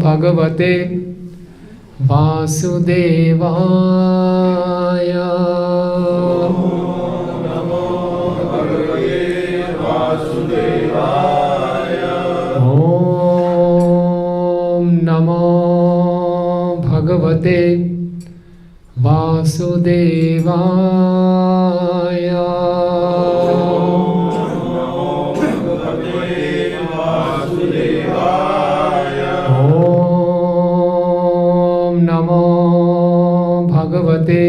भगवते वासुदेवाय। ओम नमो भगवते वासुदेवाय। ओम नमो भगवते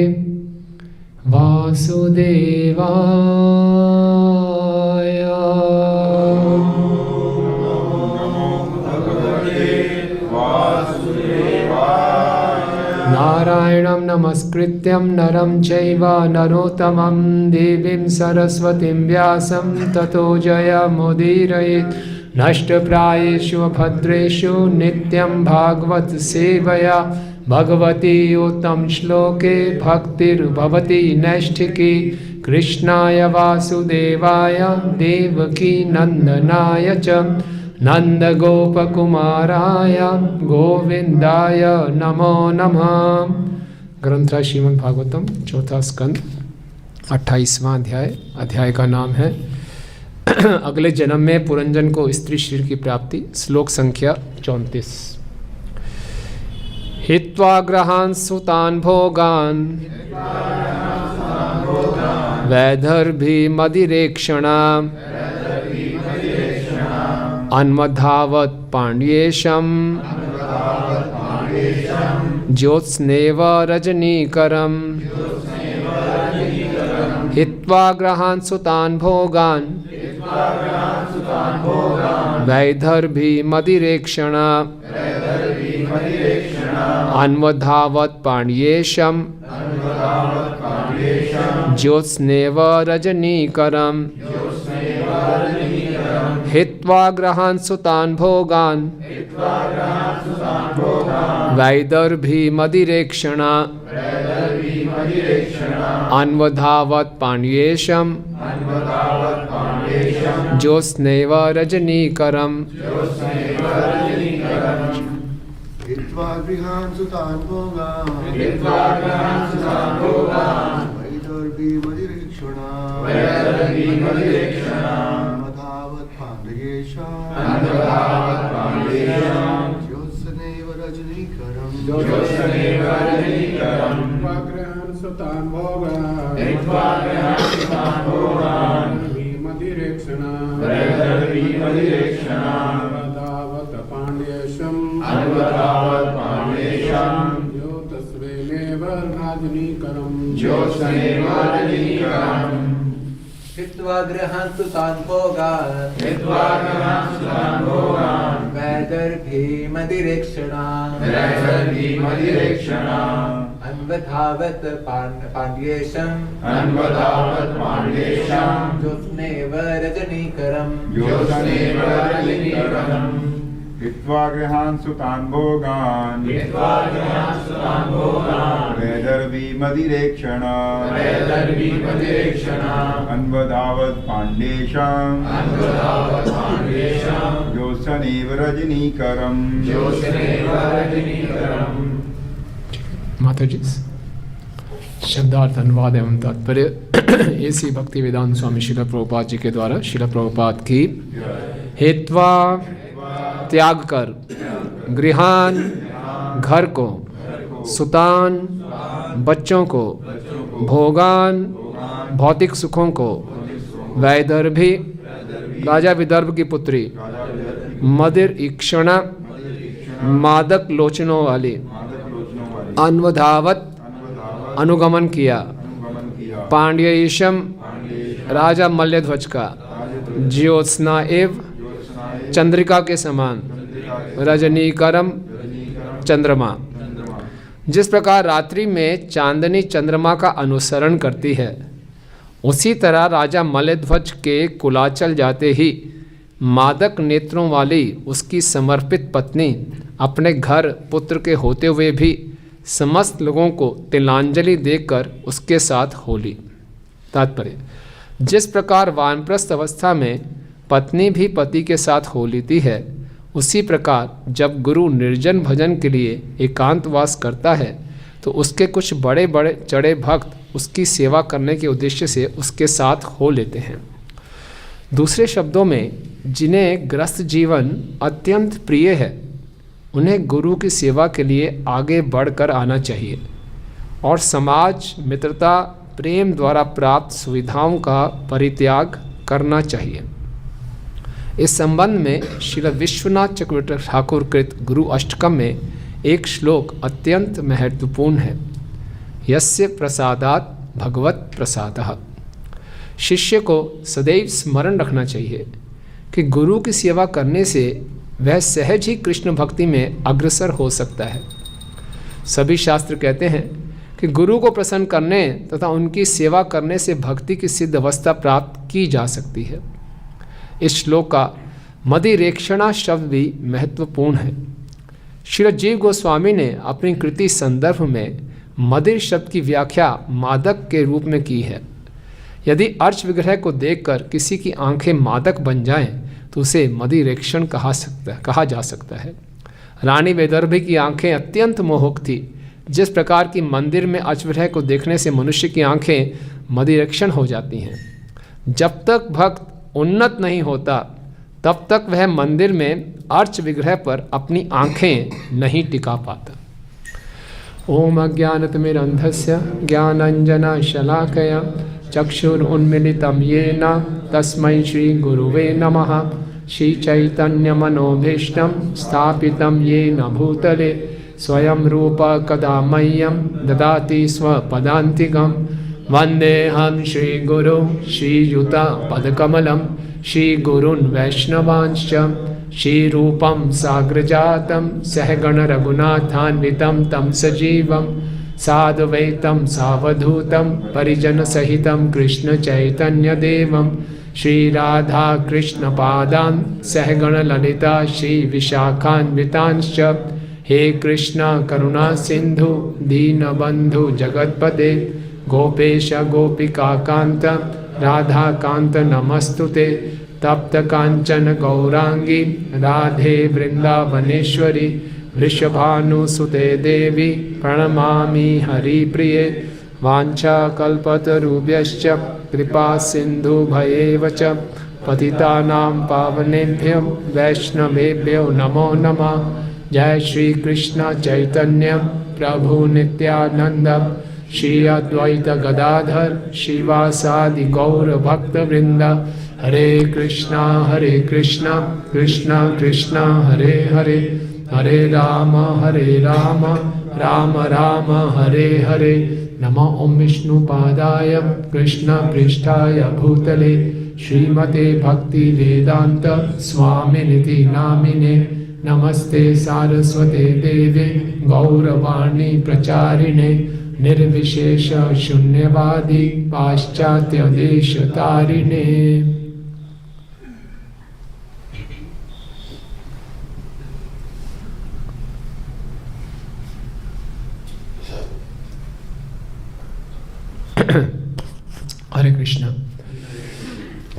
वासुदेवाय। नारायणं नमस्कृत्यं नरं चैव नरोत्तमं देवीं सरस्वतीं व्यासं ततो जयमुदीरयेत्। नष्टप्रायेषु भद्रेषु नित्यं भागवत सेवया भगवती उत्तम श्लोके भक्तिर्भवति नैष्ठिकी। कृष्णाय वासुदेवाय देवकी नंदनाय च नंदगोपकुमाराय गोविंदाय नमो नमः। ग्रंथ श्रीमद् भागवतम चौथा स्कंद 28वां अध्याय। अध्याय का नाम है अगले जन्म में पुरंजन को स्त्री शरीर की प्राप्ति। श्लोक संख्या 34। हित्वा ग्रहान् सुतान् भोगान् वैदर्भीमदिरेक्षणा अन्वधावत् पाण्ड्येशम् ज्योत्स्नेव रजनीकरम्। हित्वा ग्रहान् सुतान् भोगान् वैदर्भीमदिरेक्षणा अन्वधावत् पाण्ड्येशम् ज्योत्स्नेव रजनीकरम्। हित्वा ग्रहान् सुतान् भोगान् वैदर्भीमदिरेक्षणा अन्वधावत् पाण्ड्येशम् ज्योत्स्नेव रजनीकरम्। हित्वा गृहान् सुतान् भोगान् वैदर्भीमदिरेक्षणा अन्वधावत् पाण्ड्येशम् ज्योत्स्नेव रजनीकरम्। हित्वा गृहान् सुतान् भोगान् वैदर्भीमदिरेक्षणा अन्वधावत् पाण्ड्येशम् ज्योत्स्नेव रजनीकरम्। हित्वा गृहान् सुतान् भोगान् वैदर्भीमदिरेक्षणा अन्वधावत् पाण्ड्येशम् ज्योत्स्नेव रजनीकरम्। हित्वा गृहान् सुतान् भोगान् वैदर्भीमदिरेक्षणा अन्वधावत् पाण्ड्येशम् ज्योत्स्नेव रजनीकरम्। माता जी शब्दार्थ अनुवाद एवं तात्पर्य ऐसी भक्ति वेदांत स्वामी श्रील प्रभुपाद जी के द्वारा श्रील प्रभुपाद की। हित्वा त्याग कर, गृहान घर को, सुतान बच्चों को, भोगान भौतिक सुखों को, वैदर्भी राजा विदर्भ की पुत्री, मदिर इक्षणा मादक लोचनों वाली, अन्वधावत अनुगमन किया, पांड्येशम राजा मल्लध्वज का, ज्योत्स्ना एव चंद्रिका के समान, रजनीकरम चंद्रमा। जिस प्रकार रात्रि में चांदनी चंद्रमा का अनुसरण करती है, उसी तरह राजा मल्लध्वज के कुलाचल जाते ही मादक नेत्रों वाली उसकी समर्पित पत्नी अपने घर पुत्र के होते हुए भी समस्त लोगों को तिलांजलि देकर उसके साथ होली। तात्पर्य: जिस प्रकार वानप्रस्थ अवस्था में पत्नी भी पति के साथ हो लेती है, उसी प्रकार जब गुरु निर्जन भजन के लिए एकांतवास करता है तो उसके कुछ बड़े बड़े चढ़े भक्त उसकी सेवा करने के उद्देश्य से उसके साथ हो लेते हैं। दूसरे शब्दों में, जिन्हें ग्रस्त जीवन अत्यंत प्रिय है उन्हें गुरु की सेवा के लिए आगे बढ़कर आना चाहिए और समाज, मित्रता, प्रेम द्वारा प्राप्त सुविधाओं का परित्याग करना चाहिए। इस संबंध में श्री विश्वनाथ चक्रवर्ती ठाकुर कृत गुरु अष्टकम में एक श्लोक अत्यंत महत्वपूर्ण है। यस्य प्रसादात् भगवत प्रसादः। शिष्य को सदैव स्मरण रखना चाहिए कि गुरु की सेवा करने से वह सहज ही कृष्ण भक्ति में अग्रसर हो सकता है। सभी शास्त्र कहते हैं कि गुरु को प्रसन्न करने तथा उनकी सेवा करने से भक्ति की सिद्ध अवस्था प्राप्त की जा सकती है। इस श्लोक का मदिरेक्षणा शब्द भी महत्वपूर्ण है। श्री जीव गोस्वामी ने अपनी कृति संदर्भ में मदिर शब्द की व्याख्या मादक के रूप में की है। यदि अर्च विग्रह को देखकर किसी की आंखें मादक बन जाएं तो उसे मदिरेक्षण कहा जा सकता है। रानी वैदर्भी की आंखें अत्यंत मोहक थी। जिस प्रकार की मंदिर में अर्च विग्रह को देखने से मनुष्य की आंखें मदिरेक्षण हो जाती हैं, जब तक भक्त उन्नत नहीं होता तब तक वह मंदिर में अर्च विग्रह पर अपनी आंखें नहीं टिका पाता। ओम अज्ञानतिमिरन्धस्य ज्ञानाञ्जनशलाकया चक्षुरुन्मीलितं येन तस्मै श्रीगुरुवे नमः। श्रीचैतन्यमनोभीष्टं स्थापितं येन भूतले स्वयं रूप कदा मह्यं ददाति स्वपदान्तिकं। वन्देऽहं श्रीगुरु श्रीयुतपदकमलं श्रीगुरून् वैष्णवांश्च श्रीरूपं साग्रजातं सहगण रघुनाथान्वितं तं सजीवं साद्वैतं सावधूतं परिजनसहितं कृष्णचैतन्यदेवं श्रीराधा कृष्णपादान् सहगण ललिता श्रीविशाखान्वितांश्च। हे कृष्ण करुणा सिंधु दीनबंधु जगत्पते गोपेश गोपिकाकांत राधाकांत नमस्तुते। तप्त कांचन गौरांगी राधे वृंदावनेश्वरी वृषभानुसुते देवी प्रणमामि हरिप्रिये। वाञ्छाकल्पतरुभ्यश्च कृपा सिन्धुभयेव च पतितानां पावनेभ्यो वैष्णवेभ्यो नमो नमः। जय श्री कृष्ण चैतन्य प्रभु नित्यानंद श्री अद्वैत गदाधर श्रीवासादि गौर भक्त वृंद। हरे कृष्णा कृष्णा कृष्णा हरे हरे, हरे राम राम राम हरे हरे। नमो ओम विष्णुपादाय कृष्ण पृष्ठाय भूतले श्रीमते भक्ति वेदांत स्वामिनिति नामिने। नमस्ते सारस्वते देवे गौरवाणी प्रचारिणे निर्विशेष शून्यवादी पाश्चात्य देश तारिणे। हरे कृष्णा।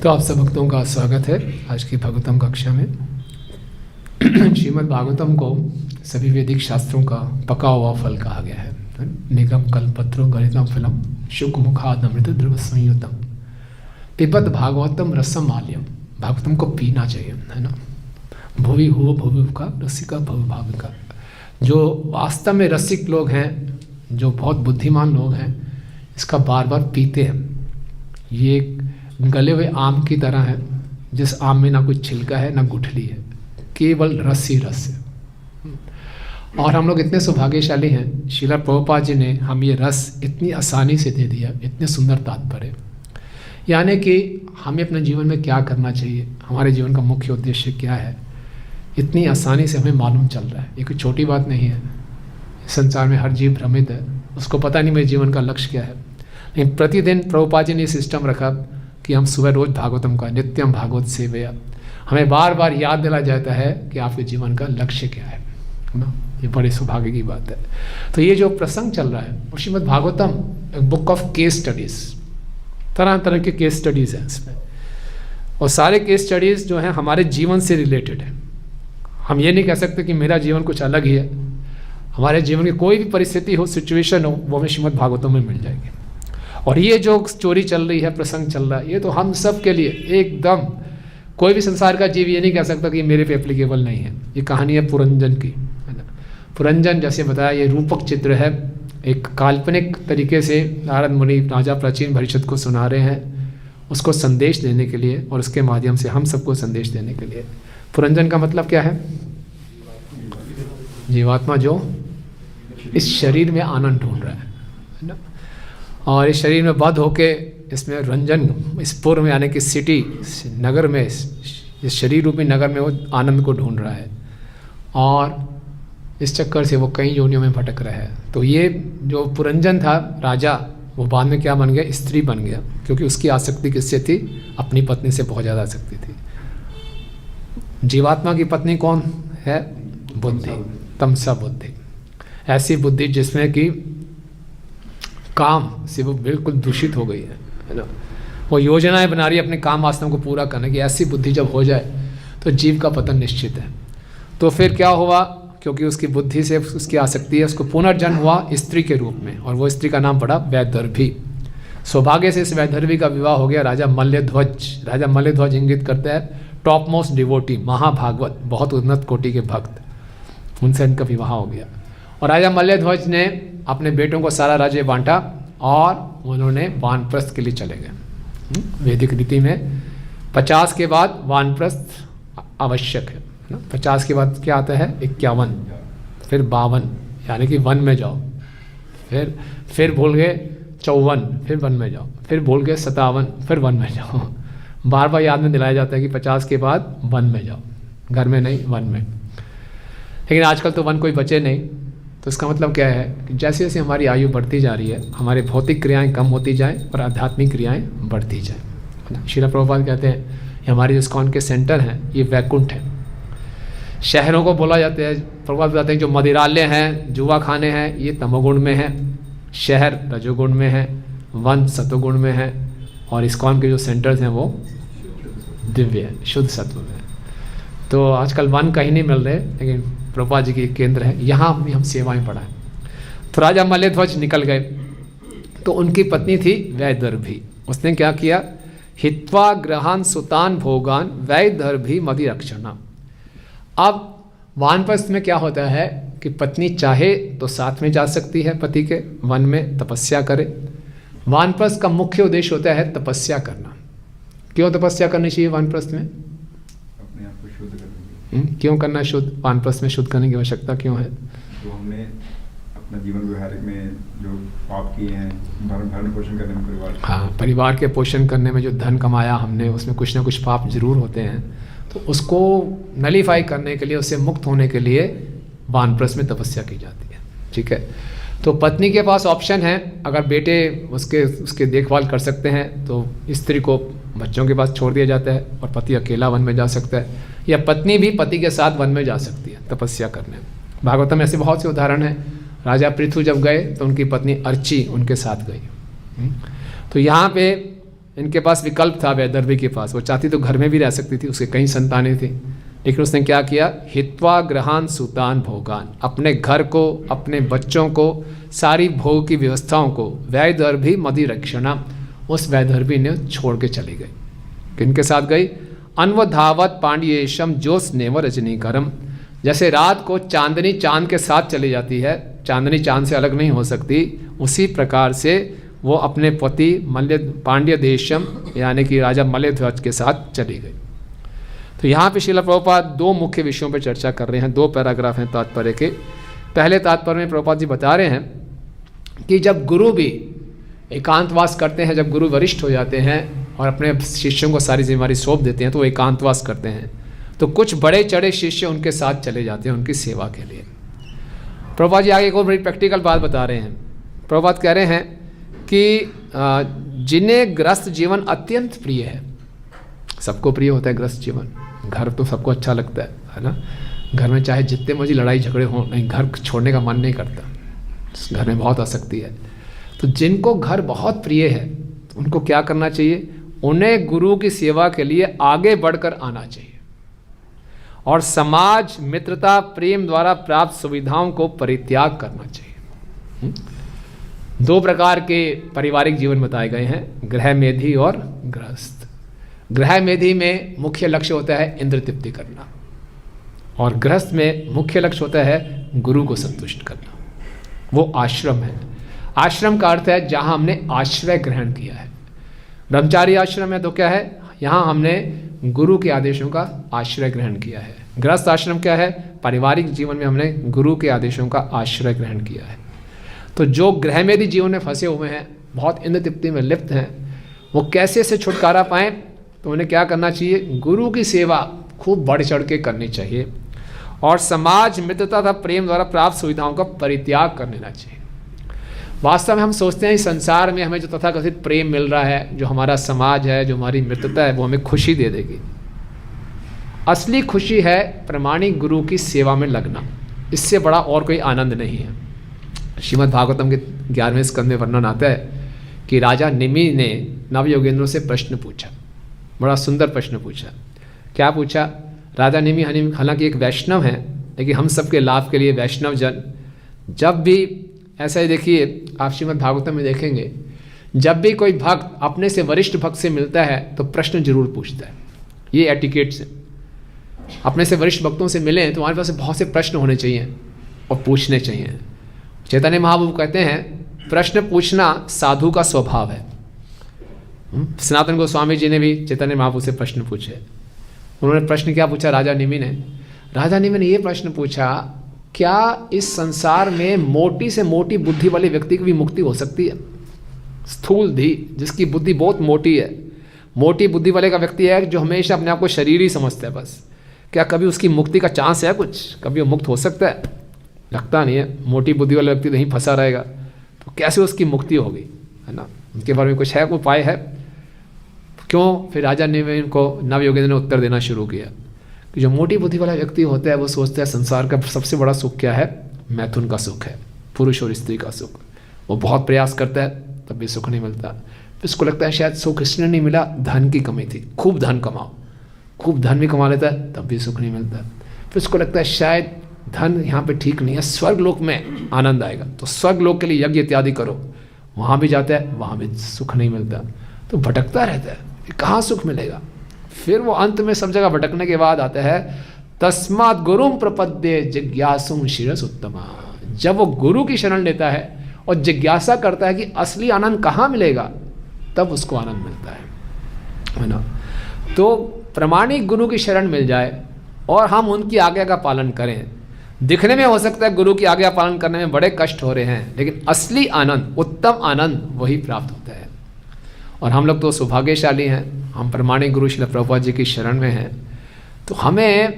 तो आप सब भक्तों का स्वागत है आज की भागवतम कक्षा में। श्रीमद् भागवतम को सभी वैदिक शास्त्रों का पका हुआ फल कहा गया है। निगम कल्पत्रो गणितम फलम शुक मुखाद अमृत द्रव संयुतम पिबत भागवतम रसम आल्यम। भागवतम को पीना चाहिए, है ना। भुवि हुव भुवि का रसिका भव भाव का। जो वास्तव में रसिक लोग हैं, जो बहुत बुद्धिमान लोग हैं, इसका बार बार पीते हैं। ये गले हुए आम की तरह है, जिस आम में ना कोई छिलका है ना गुठली है, केवल रस ही रस है। और हम लोग इतने सौभाग्यशाली हैं, श्रील प्रभुपाद जी ने हम ये रस इतनी आसानी से दे दिया, इतने सुंदर तात्पर्य। यानी कि हमें अपने जीवन में क्या करना चाहिए, हमारे जीवन का मुख्य उद्देश्य क्या है, इतनी आसानी से हमें मालूम चल रहा है। ये कोई छोटी बात नहीं है। संसार में हर जीव भ्रमित है, उसको पता नहीं मेरे जीवन का लक्ष्य क्या है। लेकिन प्रतिदिन प्रभुपाद जी ने सिस्टम रखा कि हम सुबह रोज भागवतम का नित्यम भागवत सेवया, हमें बार बार याद दिलाया जाता है कि आपके जीवन का लक्ष्य क्या है ना। ये बड़े सौभाग्य की बात है। तो ये जो प्रसंग चल रहा है वो श्रीमद् भागवतम एक बुक ऑफ केस स्टडीज, तरह तरह के केस स्टडीज हैं इसमें। और सारे केस स्टडीज जो हैं हमारे जीवन से रिलेटेड है। हम ये नहीं कह सकते कि मेरा जीवन कुछ अलग ही है। हमारे जीवन की कोई भी परिस्थिति हो, सिचुएशन हो, वो हमें श्रीमद् भागवतम में मिल जाएगी। और ये जो स्टोरी चल रही है, प्रसंग चल रहा है, ये तो हम सब के लिए एकदम, कोई भी संसार का जीव ये नहीं कह सकता कि मेरे पे एप्लीकेबल नहीं है। ये कहानी है पुरंजन की, है ना। पुरंजन जैसे बताया, ये रूपक चित्र है, एक काल्पनिक तरीके से नारद मुनि राजा प्राचीन भविष्यत को सुना रहे हैं, उसको संदेश देने के लिए और उसके माध्यम से हम सबको संदेश देने के लिए। पुरंजन का मतलब क्या है? जीवात्मा जो इस शरीर में आनंद ढूंढ रहा है ना, और इस शरीर में बद्ध होके इसमें रंजन, इस पूर्व में यानी कि सिटी, नगर में, इस शरीर रूपी नगर में वो आनंद को ढूंढ रहा है, और इस चक्कर से वो कई योनियों में भटक रहा है। तो ये जो पुरंजन था राजा, वो बाद में क्या बन गया? स्त्री बन गया, क्योंकि उसकी आसक्ति किससे थी? अपनी पत्नी से बहुत ज़्यादा आसक्ति थी। जीवात्मा की पत्नी कौन है? बुद्धि, तमसा बुद्धि, ऐसी बुद्धि जिसमें कि काम से वो बिल्कुल दूषित हो गई है ना। वो योजनाएं बना रही है अपने काम वासनाओं को पूरा करने की। ऐसी बुद्धि जब हो जाए तो जीव का पतन निश्चित है। तो फिर क्या हुआ? क्योंकि उसकी बुद्धि से उसकी आसक्ति है, उसको पुनर्जन्म हुआ स्त्री के रूप में, और वो स्त्री का नाम पड़ा वैदर्भी। सौभाग्य से इस वैदर्भी का विवाह हो गया राजा मल्लध्वज। राजा मल्लध्वज इंगित करता है टॉप मोस्ट डिवोटी, महाभागवत, बहुत उन्नत कोटि के भक्त, उनसे इनका विवाह हो गया। और राजा मल्लध्वज ने अपने बेटों को सारा राज्य बांटा और उन्होंने वानप्रस्थ के लिए चले गए। वैदिक रीति में 50 के बाद वानप्रस्थ आवश्यक है ना। 50 के बाद क्या आता है? 51, फिर 52, यानी कि वन में जाओ। फिर भूल गए 54, फिर वन में जाओ। फिर भूल गए 57, फिर वन में जाओ। बार बार याद में दिलाया जाता है कि 50 के बाद वन में जाओ, घर में नहीं, वन में। लेकिन आजकल तो वन कोई बचे नहीं। तो इसका मतलब क्या है कि जैसे जैसे हमारी आयु बढ़ती जा रही है, हमारे भौतिक क्रियाएं कम होती जाएं और आध्यात्मिक क्रियाएं बढ़ती जाएं। श्रील प्रभुपाद कहते हैं ये हमारे जो इस्कॉन के सेंटर हैं, ये वैकुंठ है। शहरों को बोला जाता है, प्रभुपाद बताते हैं जो मदिरालय हैं, जुआ खाने हैं, ये तमोगुण में है, शहर रजोगुण में है, वन सतोगुण में है, और इस्कॉन के जो सेंटर्स हैं वो दिव्य है, शुद्ध सत्व में। तो आजकल वन कहीं नहीं मिल रहे, लेकिन प्रभुपाद जी के केंद्र है, यहाँ भी हम सेवाएं पढ़ाएं। तो राजा मल्लध्वज निकल गए, तो उनकी पत्नी थी वैदर्भी। उसने क्या किया? हित्वा ग्रहान सुतान भोगान वैदर्भी मदिरक्षणा। अब वानप्रस्थ में क्या होता है कि पत्नी चाहे तो साथ में जा सकती है पति के, वन में तपस्या करे। वानप्रस्थ का मुख्य उद्देश्य होता है तपस्या करना। क्यों तपस्या करनी चाहिए वानप्रस्थ में? अपने आप को शुद्ध करने। क्यों करना शुद्ध? वानप्रस्थ में शुद्ध करने की आवश्यकता क्यों है? जो हमने अपना जीवन व्यवहारिक में जो पाप किए हैं, भरण पोषण करने में, परिवार, हाँ, परिवार के पोषण करने में जो धन कमाया हमने, उसमें कुछ ना कुछ पाप जरूर होते हैं। तो उसको नलीफाई करने के लिए, उससे मुक्त होने के लिए वानप्रस्थ में तपस्या की जाती है। ठीक है। तो पत्नी के पास ऑप्शन है, अगर बेटे उसके देखभाल कर सकते हैं तो स्त्री को बच्चों के पास छोड़ दिया जाता है और पति अकेला वन में जा सकता है, या पत्नी भी पति के साथ वन में जा सकती है तपस्या करने। भागवतम में ऐसे बहुत से उदाहरण हैं। राजा पृथु जब गए तो उनकी पत्नी अर्ची उनके साथ गई। तो यहाँ पे इनके पास विकल्प था वैदर्भी के पास। वो चाहती तो घर में भी रह सकती थी, उसके कई संतानें थी, लेकिन उसने क्या किया? हित्वा ग्रहान सुतान भोगान, अपने घर को, अपने बच्चों को, सारी भोग की व्यवस्थाओं को वैदर्भी मदिरक्षणा, उस वैदर्भी ने छोड़ के चली गई। किनके साथ गई? अन्वधावत पांड्येशम ज्योत्स्नेव रजनीकरम। जैसे रात को चांदनी चांद के साथ चली जाती है, चांदनी चांद से अलग नहीं हो सकती, उसी प्रकार से वो अपने पति पांड्य देशम यानी कि राजा मल्लध्वज के साथ चली गई। तो यहाँ पे श्रील प्रभुपाद दो मुख्य विषयों पर चर्चा कर रहे हैं। दो पैराग्राफ हैं तात्पर्य के। पहले तात्पर्य में प्रभुपाद जी बता रहे हैं कि जब गुरु भी एकांतवास करते हैं, जब गुरु वरिष्ठ हो जाते हैं और अपने शिष्यों को सारी जिम्मेदारी सौंप देते हैं, तो वो एकांतवास करते हैं, तो कुछ बड़े चढ़े शिष्य उनके साथ चले जाते हैं उनकी सेवा के लिए। प्रभुपाद जी आगे एक और बड़ी प्रैक्टिकल बात बता रहे हैं। प्रभुपाद कह रहे हैं कि जिन्हें ग्रस्त जीवन अत्यंत प्रिय है, सबको प्रिय होता है ग्रस्त जीवन, घर तो सबको अच्छा लगता है ना। घर में चाहे जितने मर्जी लड़ाई झगड़े हों, नहीं, घर छोड़ने का मन नहीं करता, घर में बहुत आसक्ति है। तो जिनको घर बहुत प्रिय है उनको क्या करना चाहिए? उन्हें गुरु की सेवा के लिए आगे बढ़कर आना चाहिए। और समाज, मित्रता, प्रेम द्वारा प्राप्त सुविधाओं को परित्याग करना चाहिए। 2 प्रकार के पारिवारिक जीवन बताए गए हैं, गृह मेधी और गृहस्थ। गृह मेधी में मुख्य लक्ष्य होता है इंद्र तृप्ति करना, और गृहस्थ में मुख्य लक्ष्य होता है गुरु को संतुष्ट करना। वो आश्रम है। आश्रम का अर्थ है जहाँ हमने आश्रय ग्रहण किया है। ब्रह्मचारी आश्रम है तो क्या है, यहाँ हमने गुरु के आदेशों का आश्रय ग्रहण किया है। गृहस्थ आश्रम क्या है, पारिवारिक जीवन में हमने गुरु के आदेशों का आश्रय ग्रहण किया है। तो जो गृहमेधी जीवन में फंसे हुए हैं, बहुत इंद्र तृप्ति में लिप्त हैं, वो कैसे से छुटकारा पाएं, तो उन्हें क्या करना चाहिए, गुरु की सेवा खूब बढ़ चढ़ के करनी चाहिए, और समाज, मित्रता तथा प्रेम द्वारा प्राप्त सुविधाओं का परित्याग कर लेना चाहिए। वास्तव में हम सोचते हैं इस संसार में हमें जो तथाकथित प्रेम मिल रहा है, जो हमारा समाज है, जो हमारी मित्रता है, वो हमें खुशी दे देगी। असली खुशी है प्रामाणिक गुरु की सेवा में लगना। इससे बड़ा और कोई आनंद नहीं है। श्रीमद् भागवतम के 11वें स्कंद में वर्णन आता है कि राजा निमि ने नवयोगेंद्रों से प्रश्न पूछा, बड़ा सुंदर प्रश्न पूछा। क्या पूछा? राजा निमि हालांकि एक वैष्णव हैं, लेकिन हम सबके लाभ के लिए वैष्णव जन जब भी, ऐसा ही देखिए आप श्रीमद् भागवतम में देखेंगे, जब भी कोई भक्त अपने से वरिष्ठ भक्त से मिलता है तो प्रश्न जरूर पूछता है। ये एटिकेट से, अपने से वरिष्ठ भक्तों से मिलें तो हमारे पास बहुत से प्रश्न होने चाहिए और पूछने चाहिए। चैतन्य महाप्रभु कहते हैं प्रश्न पूछना साधु का स्वभाव है। सनातन गोस्वामी जी ने भी चैतन्य महाप्रभु से प्रश्न पूछे। उन्होंने प्रश्न क्या पूछा? राजा निमि ने ये प्रश्न पूछा, क्या इस संसार में मोटी से मोटी बुद्धि वाले व्यक्ति की भी मुक्ति हो सकती है? स्थूल धी, जिसकी बुद्धि बहुत मोटी है, मोटी बुद्धि वाले का व्यक्ति है जो हमेशा अपने आप को शरीर ही समझता है बस, क्या कभी उसकी मुक्ति का चांस है? कुछ कभी वो मुक्त हो सकता है? लगता नहीं है। मोटी बुद्धि वाला व्यक्ति नहीं फंसा रहेगा तो कैसे उसकी मुक्ति होगी, है ना? उनके बारे में कुछ है, कोई उपाय है? क्यों? फिर राजा ने इनको नवयोगेंद्र ने उत्तर देना शुरू किया कि जो मोटी बुद्धि वाला व्यक्ति होता है वो सोचता है संसार का सबसे बड़ा सुख क्या है? मैथुन का सुख है, पुरुष और स्त्री का सुख। वो बहुत प्रयास करता है तब भी सुख नहीं मिलता। फिर उसको लगता है शायद सुख इसलिए नहीं मिला, धन की कमी थी, खूब धन कमाओ, खूब धन भी कमा लेता है तब भी सुख नहीं मिलता। फिर उसको लगता है शायद धन यहाँ पे ठीक नहीं है, स्वर्ग लोक में आनंद आएगा, तो स्वर्ग लोक के लिए यज्ञ इत्यादि करो, वहाँ भी जाता है, वहाँ भी सुख नहीं मिलता, तो भटकता रहता है, कहाँ सुख मिलेगा? फिर वो अंत में सब जगह भटकने के बाद आता है तस्मात् गुरुम प्रपद्ये जिज्ञासुम शिरस उत्तमा। जब वो गुरु की शरण लेता है और जिज्ञासा करता है कि असली आनंद कहाँ मिलेगा, तब उसको आनंद मिलता है ना? तो प्रामाणिक गुरु की शरण मिल जाए और हम उनकी आज्ञा का पालन करें। दिखने में हो सकता है गुरु की आज्ञा पालन करने में बड़े कष्ट हो रहे हैं, लेकिन असली आनंद, उत्तम आनंद वही प्राप्त होता है। और हम लोग तो सौभाग्यशाली हैं, हम प्रामाणिक गुरु श्रील प्रभुपाद जी की शरण में हैं। तो हमें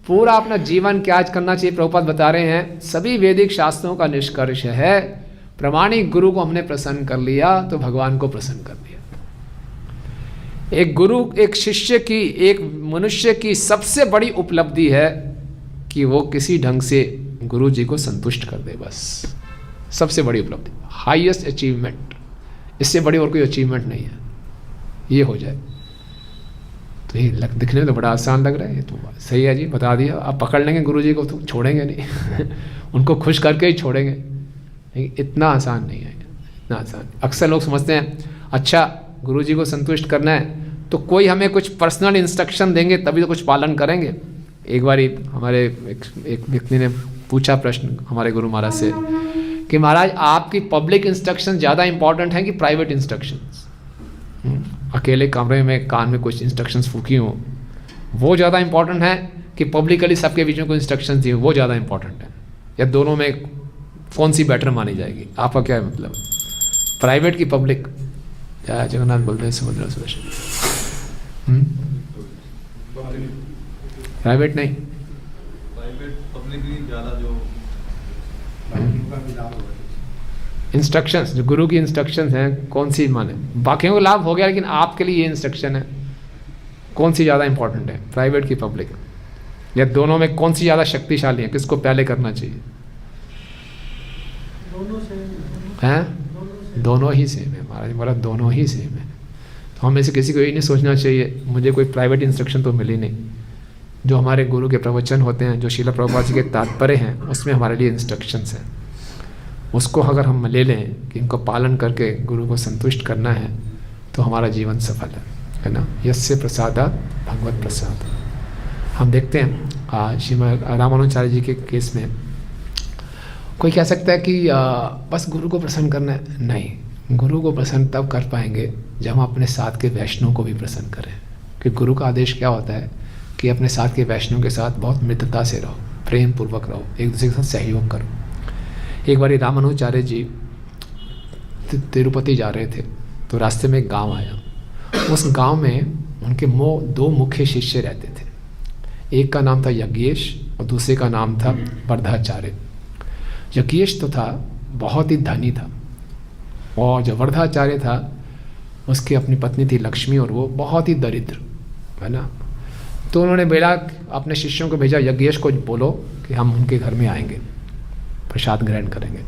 पूरा अपना जीवन क्या करना चाहिए? प्रभुपाद बता रहे हैं सभी वैदिक शास्त्रों का निष्कर्ष है प्रामाणिक गुरु को हमने प्रसन्न कर लिया तो भगवान को प्रसन्न कर लिया। एक गुरु, एक शिष्य की, एक मनुष्य की सबसे बड़ी उपलब्धि है कि वो किसी ढंग से गुरु जी को संतुष्ट कर दे, बस सबसे बड़ी उपलब्धि, हाईएस्ट अचीवमेंट। इससे बड़ी और कोई अचीवमेंट नहीं है, ये हो जाए तो ये दिखने में तो बड़ा आसान लग रहा है। तो सही है जी, बता दिया, आप पकड़ लेंगे गुरु जी को तो छोड़ेंगे नहीं उनको खुश करके ही छोड़ेंगे, नहीं इतना आसान नहीं है, इतना आसान। अक्सर लोग समझते हैं अच्छा गुरु जी को संतुष्ट करना है तो कोई हमें कुछ पर्सनल इंस्ट्रक्शन देंगे तभी तो कुछ पालन करेंगे। एक बार हमारे एक व्यक्ति ने पूछा प्रश्न हमारे गुरु महाराज से कि महाराज आपकी पब्लिक इंस्ट्रक्शन ज़्यादा इंपॉर्टेंट है कि प्राइवेट इंस्ट्रक्शंस? अकेले कमरे में कान में कुछ इंस्ट्रक्शंस फूकी हों वो ज़्यादा इंपॉर्टेंट है कि पब्लिकली सबके बीच में कोई इंस्ट्रक्शंस दी वो ज़्यादा इंपॉर्टेंट है? या दोनों में कौन सी बेटर मानी जाएगी? आपका क्या है मतलब? प्राइवेट की पब्लिक? क्या जगन्नाथ बोलते हैं समुद्र सुरेश? प्राइवेट नहीं, प्राइवेट पब्लिकली ज़्यादा जो इंस्ट्रक्शंस, जो गुरु की इंस्ट्रक्शंस हैं कौन सी माने? बाकियों को लाभ हो गया लेकिन आपके लिए ये इंस्ट्रक्शन है, कौन सी ज़्यादा इंपॉर्टेंट है, प्राइवेट की पब्लिक? या दोनों में कौन सी ज़्यादा शक्तिशाली है, किसको पहले करना चाहिए? हैं? दोनों ही सेम है महाराज, बोला दोनों ही सेम है। तो हमें से किसी को यही नहीं सोचना चाहिए मुझे कोई प्राइवेट इंस्ट्रक्शन तो मिली नहीं, जो हमारे गुरु के प्रवचन होते हैं, जो श्रील प्रभुपाद जी के तात्पर्य हैं, उसमें हमारे लिए इंस्ट्रक्शंस हैं। उसको अगर हम ले लें कि इनको पालन करके गुरु को संतुष्ट करना है, तो हमारा जीवन सफल है ना। यस्य प्रसादात् भगवत प्रसाद। हम देखते हैं श्रीमद् रामानुजाचार्य जी के केस में कोई कह सकता है कि बस गुरु को प्रसन्न करना है। नहीं, गुरु को प्रसन्न तब कर पाएंगे जब हम अपने साथ के वैष्णव को भी प्रसन्न करें। कि गुरु का आदेश क्या होता है कि अपने साथ के वैष्णव के साथ बहुत मित्रता से रहो, प्रेम पूर्वक रहो, एक दूसरे के साथ सहयोग करो। एक बार रामानुजाचार्य जी तिरुपति जा रहे थे, तो रास्ते में एक गांव आया। उस गांव में उनके दो मुख्य शिष्य रहते थे। एक का नाम था यज्ञेश और दूसरे का नाम था वर्धाचार्य। यज्ञेश तो था बहुत ही धनी था, और जो वर्धाचार्य था उसकी अपनी पत्नी थी लक्ष्मी, और वो बहुत ही दरिद्र, है ना। तो उन्होंने बोला, अपने शिष्यों को भेजा, यज्ञेश को बोलो कि हम उनके घर में आएंगे, प्रसाद ग्रहण करेंगे।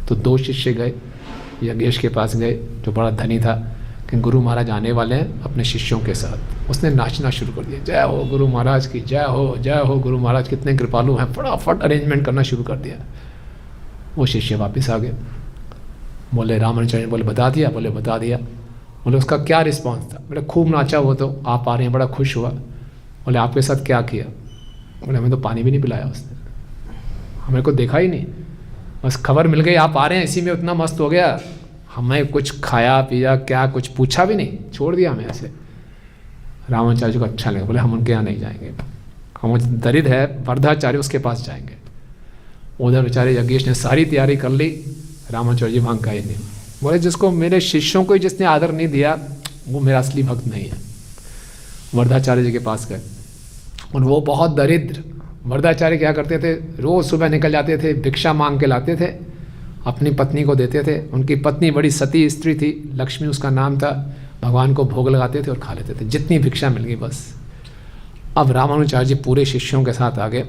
तो दो शिष्य गए, यज्ञेश के पास गए जो बड़ा धनी था, कि गुरु महाराज आने वाले हैं अपने शिष्यों के साथ। उसने नाचना शुरू कर दिया, जय हो गुरु महाराज की, जय हो गुरु महाराज कितने कृपालु हैं। फटाफट अरेंजमेंट करना शुरू कर दिया। वो शिष्य वापस आ गए, बोले रामानुजाचार्य बोले बता दिया, बोले बता दिया। बोले उसका क्या रिस्पॉन्स था? बोले खूब नाचा वो, तो आप आ रहे हैं, बड़ा खुश हुआ। बोले आपके साथ क्या किया? बोले हमें तो पानी भी नहीं पिलाया उसने, हमें को देखा ही नहीं, बस खबर मिल गई आप आ रहे हैं, इसी में उतना मस्त हो गया, हमें कुछ खाया पिया क्या कुछ पूछा भी नहीं, छोड़ दिया हमें ऐसे। रामानुजाचार्य जी को अच्छा लगा, बोले हम उनके यहाँ नहीं जाएंगे, हम दरिद्र है वर्धाचार्य उसके पास जाएंगे। उधर बेचारे यज्ञेश ने सारी तैयारी कर ली, रामानुजाचार्य जी वहाँ गए नहीं। बोले जिसको मेरे शिष्यों को जिसने आदर नहीं दिया वो मेरा असली भक्त नहीं है। वर्धाचार्य जी के पास गए, और वो बहुत दरिद्र। वर्धाचार्य क्या करते थे, रोज़ सुबह निकल जाते थे, भिक्षा मांग के लाते थे, अपनी पत्नी को देते थे। उनकी पत्नी बड़ी सती स्त्री थी, लक्ष्मी उसका नाम था। भगवान को भोग लगाते थे और खा लेते थे, जितनी भिक्षा मिल गई बस। अब रामानुजाचार्य जी पूरे शिष्यों के साथ आ गए,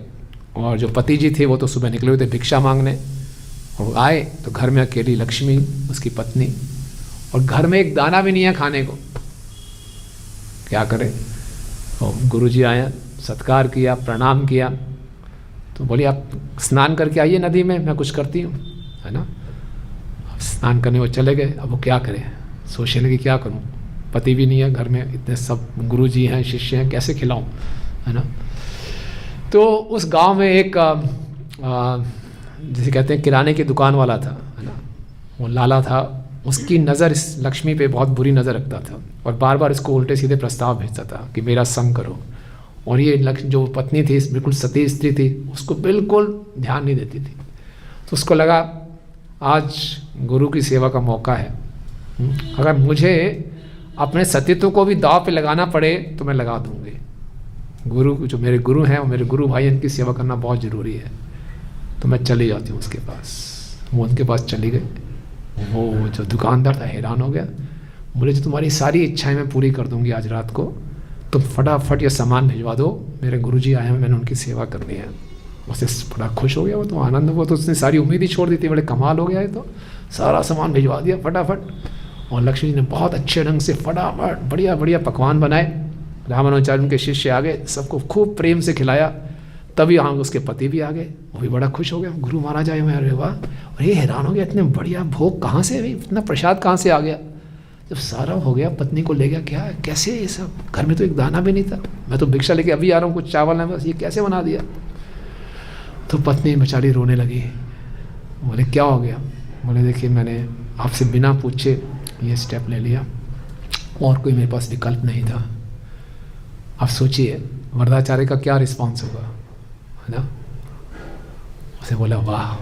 और जो पति जी थे वो तो सुबह निकले हुए थे भिक्षा मांगने, और आए तो घर में अकेली लक्ष्मी उसकी पत्नी, और घर में एक दाना भी नहीं है खाने को। क्या करें? और गुरुजी आया, सत्कार किया, प्रणाम किया, तो बोली आप स्नान करके आइए नदी में, मैं कुछ करती हूँ, है ना। अब स्नान करने वो चले गए। अब वो क्या करें, सोचने लगी क्या करूँ, पति भी नहीं है घर में, इतने सब गुरुजी हैं, शिष्य हैं, कैसे खिलाऊँ, है ना। तो उस गांव में एक जिसे कहते हैं किराने की दुकान वाला था, है ना, वो लाला था। उसकी नज़र इस लक्ष्मी पे बहुत बुरी नज़र रखता था, और बार बार इसको उल्टे सीधे प्रस्ताव भेजता था कि मेरा संग करो। और ये लक्ष्मी जो पत्नी थी बिल्कुल सती स्त्री थी, उसको बिल्कुल ध्यान नहीं देती थी। तो उसको लगा आज गुरु की सेवा का मौका है, अगर मुझे अपने सतीत्व को भी दाव पे लगाना पड़े तो मैं लगा दूंगी। गुरु जो मेरे गुरु हैं, वो मेरे गुरु भाई, इनकी सेवा करना बहुत ज़रूरी है। तो मैं चली जाती हूँ उसके पास। वो उनके पास चली गई। वो जो दुकानदार था हैरान हो गया, बोले जो तुम्हारी सारी इच्छाएं मैं पूरी कर दूंगी आज रात को, तुम फटाफट ये सामान भिजवा दो, मेरे गुरुजी आए हैं, मैंने उनकी सेवा करनी है। उससे बड़ा खुश हो गया वो, तो आनंद हुआ, तो उसने सारी उम्मीद ही छोड़ दी थी। बड़े कमाल हो गया है, तो सारा सामान भिजवा दिया फटाफट। और लक्ष्मी जी ने बहुत अच्छे ढंग से फटाफट बढ़िया बढ़िया पकवान बनाए। रामानुजाचार्य उनके शिष्य आ गए, सबको खूब प्रेम से खिलाया। तभी हाँ उसके पति भी आ गए, वो भी बड़ा खुश हो गया, गुरु महाराज आए हुए, अरे वाह। और ये हैरान हो गया, इतने बढ़िया भोग कहाँ से, इतना प्रसाद कहाँ से आ गया। जब सारा हो गया, पत्नी को ले गया, क्या कैसे ये सब, घर में तो एक दाना भी नहीं था, मैं तो भिक्षा लेके अभी आ रहा हूँ, कुछ चावल है बस, ये कैसे बना दिया। तो पत्नी बेचारी रोने लगी। बोले क्या हो गया? बोले देखिए मैंने आपसे बिना पूछे ये स्टेप ले लिया, और कोई मेरे पास विकल्प नहीं था। आप सोचिए वर्धाचार्य का क्या रिस्पॉन्स होगा, है ना। उसे बोला वाह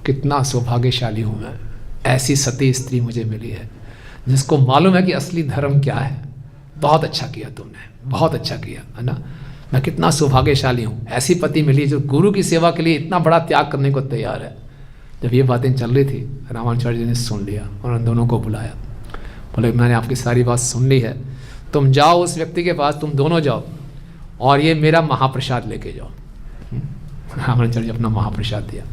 कितना सौभाग्यशाली हूँ मैं, ऐसी सती स्त्री मुझे मिली है जिसको मालूम है कि असली धर्म क्या है। बहुत अच्छा किया तुमने, बहुत अच्छा किया, है ना। मैं कितना सौभाग्यशाली हूँ, ऐसी पति मिली जो गुरु की सेवा के लिए इतना बड़ा त्याग करने को तैयार है। जब ये बातें चल रही थी, रामानुजाचार्य जी ने सुन लिया और उन दोनों को बुलाया। बोले मैंने आपकी सारी बात सुन ली है, तुम जाओ उस व्यक्ति के पास, तुम दोनों जाओ, और ये मेरा महाप्रसाद लेके जाओ। रामानुजाचार्य जी अपना महाप्रसाद दिया।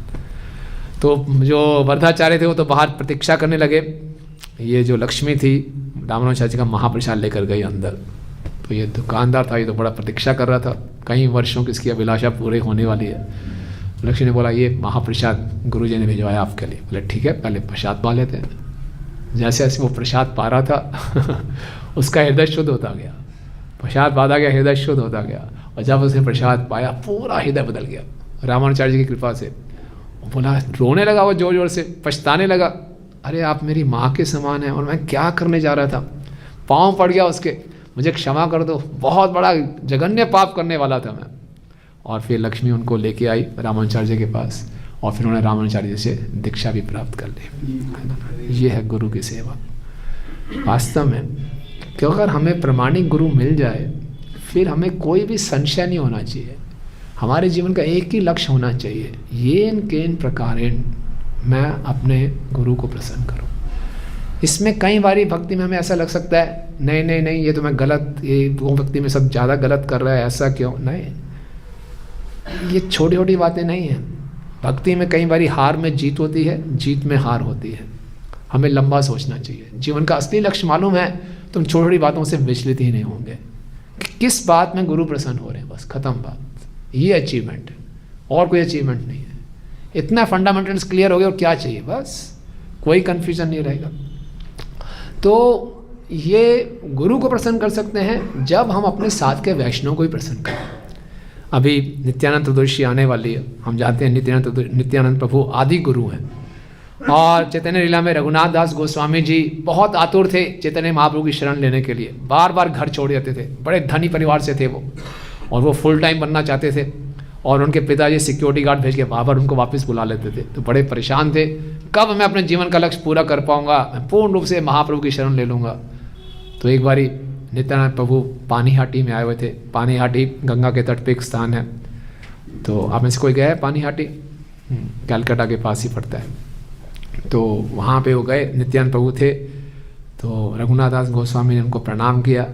तो जो वर्धाचार्य थे वो तो बाहर प्रतीक्षा करने लगे। ये जो लक्ष्मी थी रामानुजाचार्य जी का महाप्रसाद लेकर गई अंदर। तो ये दुकानदार था, ये तो बड़ा प्रतीक्षा कर रहा था, कई वर्षों की इसकी अभिलाषा पूरे होने वाली है। लक्ष्मी ने बोला ये महाप्रसाद गुरुजी ने भिजवाया आपके लिए। बोले ठीक है, पहले प्रसाद पा लेते हैं। जैसे जैसे वो प्रसाद पा रहा था उसका हृदय शुद्ध होता गया, प्रसाद पाता गया, हृदय शुद्ध होता गया। और जब उसने प्रसाद पाया पूरा हृदय बदल गया रामानुचार्य जी की कृपा से। वो बोला, रोने लगा वो जोर जोर से, पछताने लगा, अरे आप मेरी माँ के समान हैं और मैं क्या करने जा रहा था, पाँव पड़ गया उसके, मुझे क्षमा कर दो, बहुत बड़ा जघन्य पाप करने वाला था मैं। और फिर लक्ष्मी उनको लेके आई रामानुचार्य जी के पास और फिर उन्होंने रामानुचार्य जी से दीक्षा भी प्राप्त कर ली। ये है गुरु की सेवा वास्तव में। क्योंकि अगर हमें प्रमाणिक गुरु मिल जाए फिर हमें कोई भी संशय नहीं होना चाहिए। हमारे जीवन का एक ही लक्ष्य होना चाहिए, येन केन प्रकारेण मैं अपने गुरु को प्रसन्न करूं। इसमें कई बारी भक्ति में हमें ऐसा लग सकता है नहीं नहीं नहीं ये तो मैं गलत, ये वो भक्ति में सब ज़्यादा गलत कर रहा है, ऐसा क्यों? नहीं, ये छोटी छोटी बातें नहीं हैं। भक्ति में कई बारी हार में जीत होती है, जीत में हार होती है। हमें लंबा सोचना चाहिए। जीवन का असली लक्ष्य मालूम है तुम छोटी छोटी बातों से विचलित ही नहीं होंगे कि किस बात में गुरु प्रसन्न हो रहे हैं, बस खत्म बात। ये अचीवमेंट है और कोई अचीवमेंट नहीं है। इतना फंडामेंटल्स क्लियर हो गए और क्या चाहिए, बस कोई कन्फ्यूजन नहीं रहेगा। तो ये गुरु को प्रसन्न कर सकते हैं जब हम अपने साथ के वैष्णव को ही प्रसन्न करें। अभी नित्यानंद त्रयोदशी आने वाली है, हम जानते हैं नित्यानंद प्रभु आदि गुरु हैं। और चैतन्य लीला में रघुनाथ दास गोस्वामी जी बहुत आतुर थे चैतन्य महाप्रभु की शरण लेने के लिए, बार बार घर छोड़ जाते थे। बड़े धनी परिवार से थे वो और वो फुल टाइम बनना चाहते थे और उनके पिताजी सिक्योरिटी गार्ड भेज के बार बार उनको वापस बुला लेते थे। तो बड़े परेशान थे, कब मैं अपने जीवन का लक्ष्य पूरा कर पाऊंगा, मैं पूर्ण रूप से महाप्रभु की शरण ले लूँगा। तो एक बारी नित्यानंद प्रभु पानीहाटी में आए हुए थे। पानीहाटी गंगा के तट पे एक स्थान है। तो आप में से कोई गया है पानीहाटी? कलकत्ता के पास ही पड़ता है। तो वहाँ पे वो गए, नित्यानंद प्रभु थे। तो रघुनाथ दास गोस्वामी ने उनको प्रणाम किया।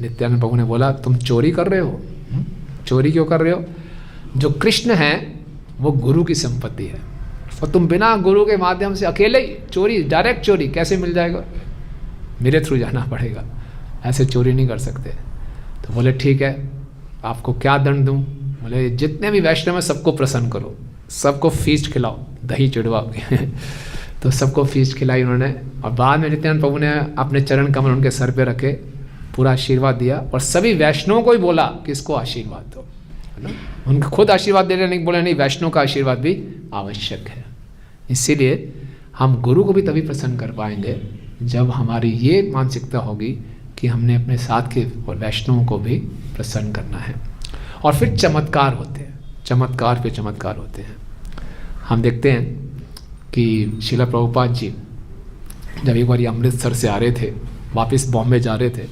नित्यानंद प्रभु ने बोला तुम चोरी कर रहे हो? चोरी क्यों कर रहे हो? जो कृष्ण है वो गुरु की संपत्ति है और तुम बिना गुरु के माध्यम से अकेले ही चोरी, डायरेक्ट चोरी कैसे मिल जाएगा? मेरे थ्रू जाना पड़ेगा, ऐसे चोरी नहीं कर सकते। तो बोले ठीक है, आपको क्या दंड दूं? बोले जितने भी वैष्णव हैं सबको प्रसन्न करो, सबको फीस्ट खिलाओ, दही चिड़वा तो सबको फीस्ट खिलाई उन्होंने। और बाद में नित्यानंद प्रभु ने अपने चरण कमल उनके सर पे रखे, पूरा आशीर्वाद दिया और सभी वैष्णवों को ही बोला कि इसको आशीर्वाद दो। उनको खुद आशीर्वाद दे रहे नहीं, बोले नहीं वैष्णव का आशीर्वाद भी आवश्यक है। इसीलिए हम गुरु को भी तभी प्रसन्न कर पाएंगे जब हमारी ये मानसिकता होगी कि हमने अपने साथ के वैष्णवों को भी प्रसन्न करना है। और फिर चमत्कार होते हैं, चमत्कार पे चमत्कार होते हैं। हम देखते हैं कि श्रील प्रभुपाद जी जब एक बार अमृतसर से आ रहे थे, वापस बॉम्बे जा रहे थे,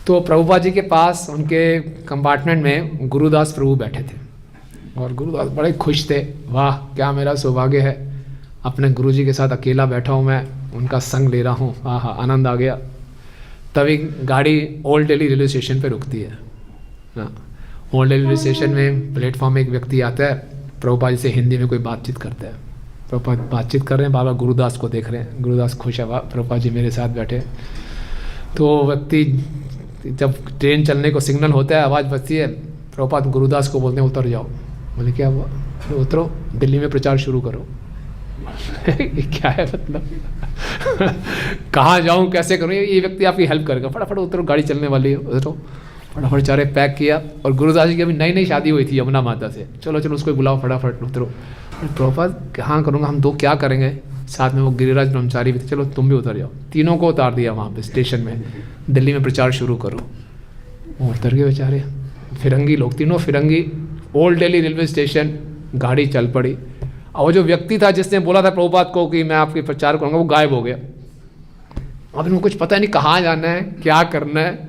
तो प्रभुपाद जी के पास उनके कंपार्टमेंट में गुरुदास प्रभु बैठे थे और गुरुदास बड़े खुश थे। वाह क्या मेरा सौभाग्य है, अपने गुरुजी के साथ अकेला बैठा हूँ, मैं उनका संग ले रहा हूँ, हाँ आनंद आ गया। तभी गाड़ी ओल्ड दिल्ली रेलवे स्टेशन पे रुकती है ना। ओल्ड दिल्ली रेलवे स्टेशन में प्लेटफॉर्म में एक व्यक्ति आता है, प्रभुपाद जी से हिंदी में कोई बातचीत करता है। प्रभुपाद बातचीत कर रहे हैं, बाबा गुरुदास को देख रहे हैं, गुरुदास खुश है, वाह प्रभुपाद जी मेरे साथ बैठे। तो व्यक्ति जब ट्रेन चलने को सिग्नल होता है, आवाज़ बजती है, प्रभुपाद गुरुदास को बोलते हैं उतर जाओ। बोले क्या हुआ? उतरो, दिल्ली में प्रचार शुरू करो। क्या है मतलब कहाँ जाऊँ, कैसे करूँ? ये व्यक्ति आपकी हेल्प करेगा, फटाफट उतरो, गाड़ी चलने वाली है, उतरो। फटाफट चारे पैक किया। और गुरुदास जी की अभी नई नई शादी हुई थी यमुना माता से, चलो चलो उसको बुलाओ, फटाफट उतरो। प्रभुपाद कहाँ करूँगा, हम दो क्या करेंगे? साथ में वो गिरिराज ब्रह्मचारी भी थे, चलो तुम भी उतर जाओ। तीनों को उतार दिया वहाँ पे स्टेशन में, दिल्ली में प्रचार शुरू करो। वो उतर गए बेचारे, फिरंगी लोग, तीनों फिरंगी। ओल्ड दिल्ली रेलवे स्टेशन, गाड़ी चल पड़ी। और वो जो व्यक्ति था जिसने बोला था प्रभुपाद को कि मैं आपके प्रचार करूँगा, वो गायब हो गया। अब इनको कुछ पता नहीं कहाँ जाना है, क्या करना है।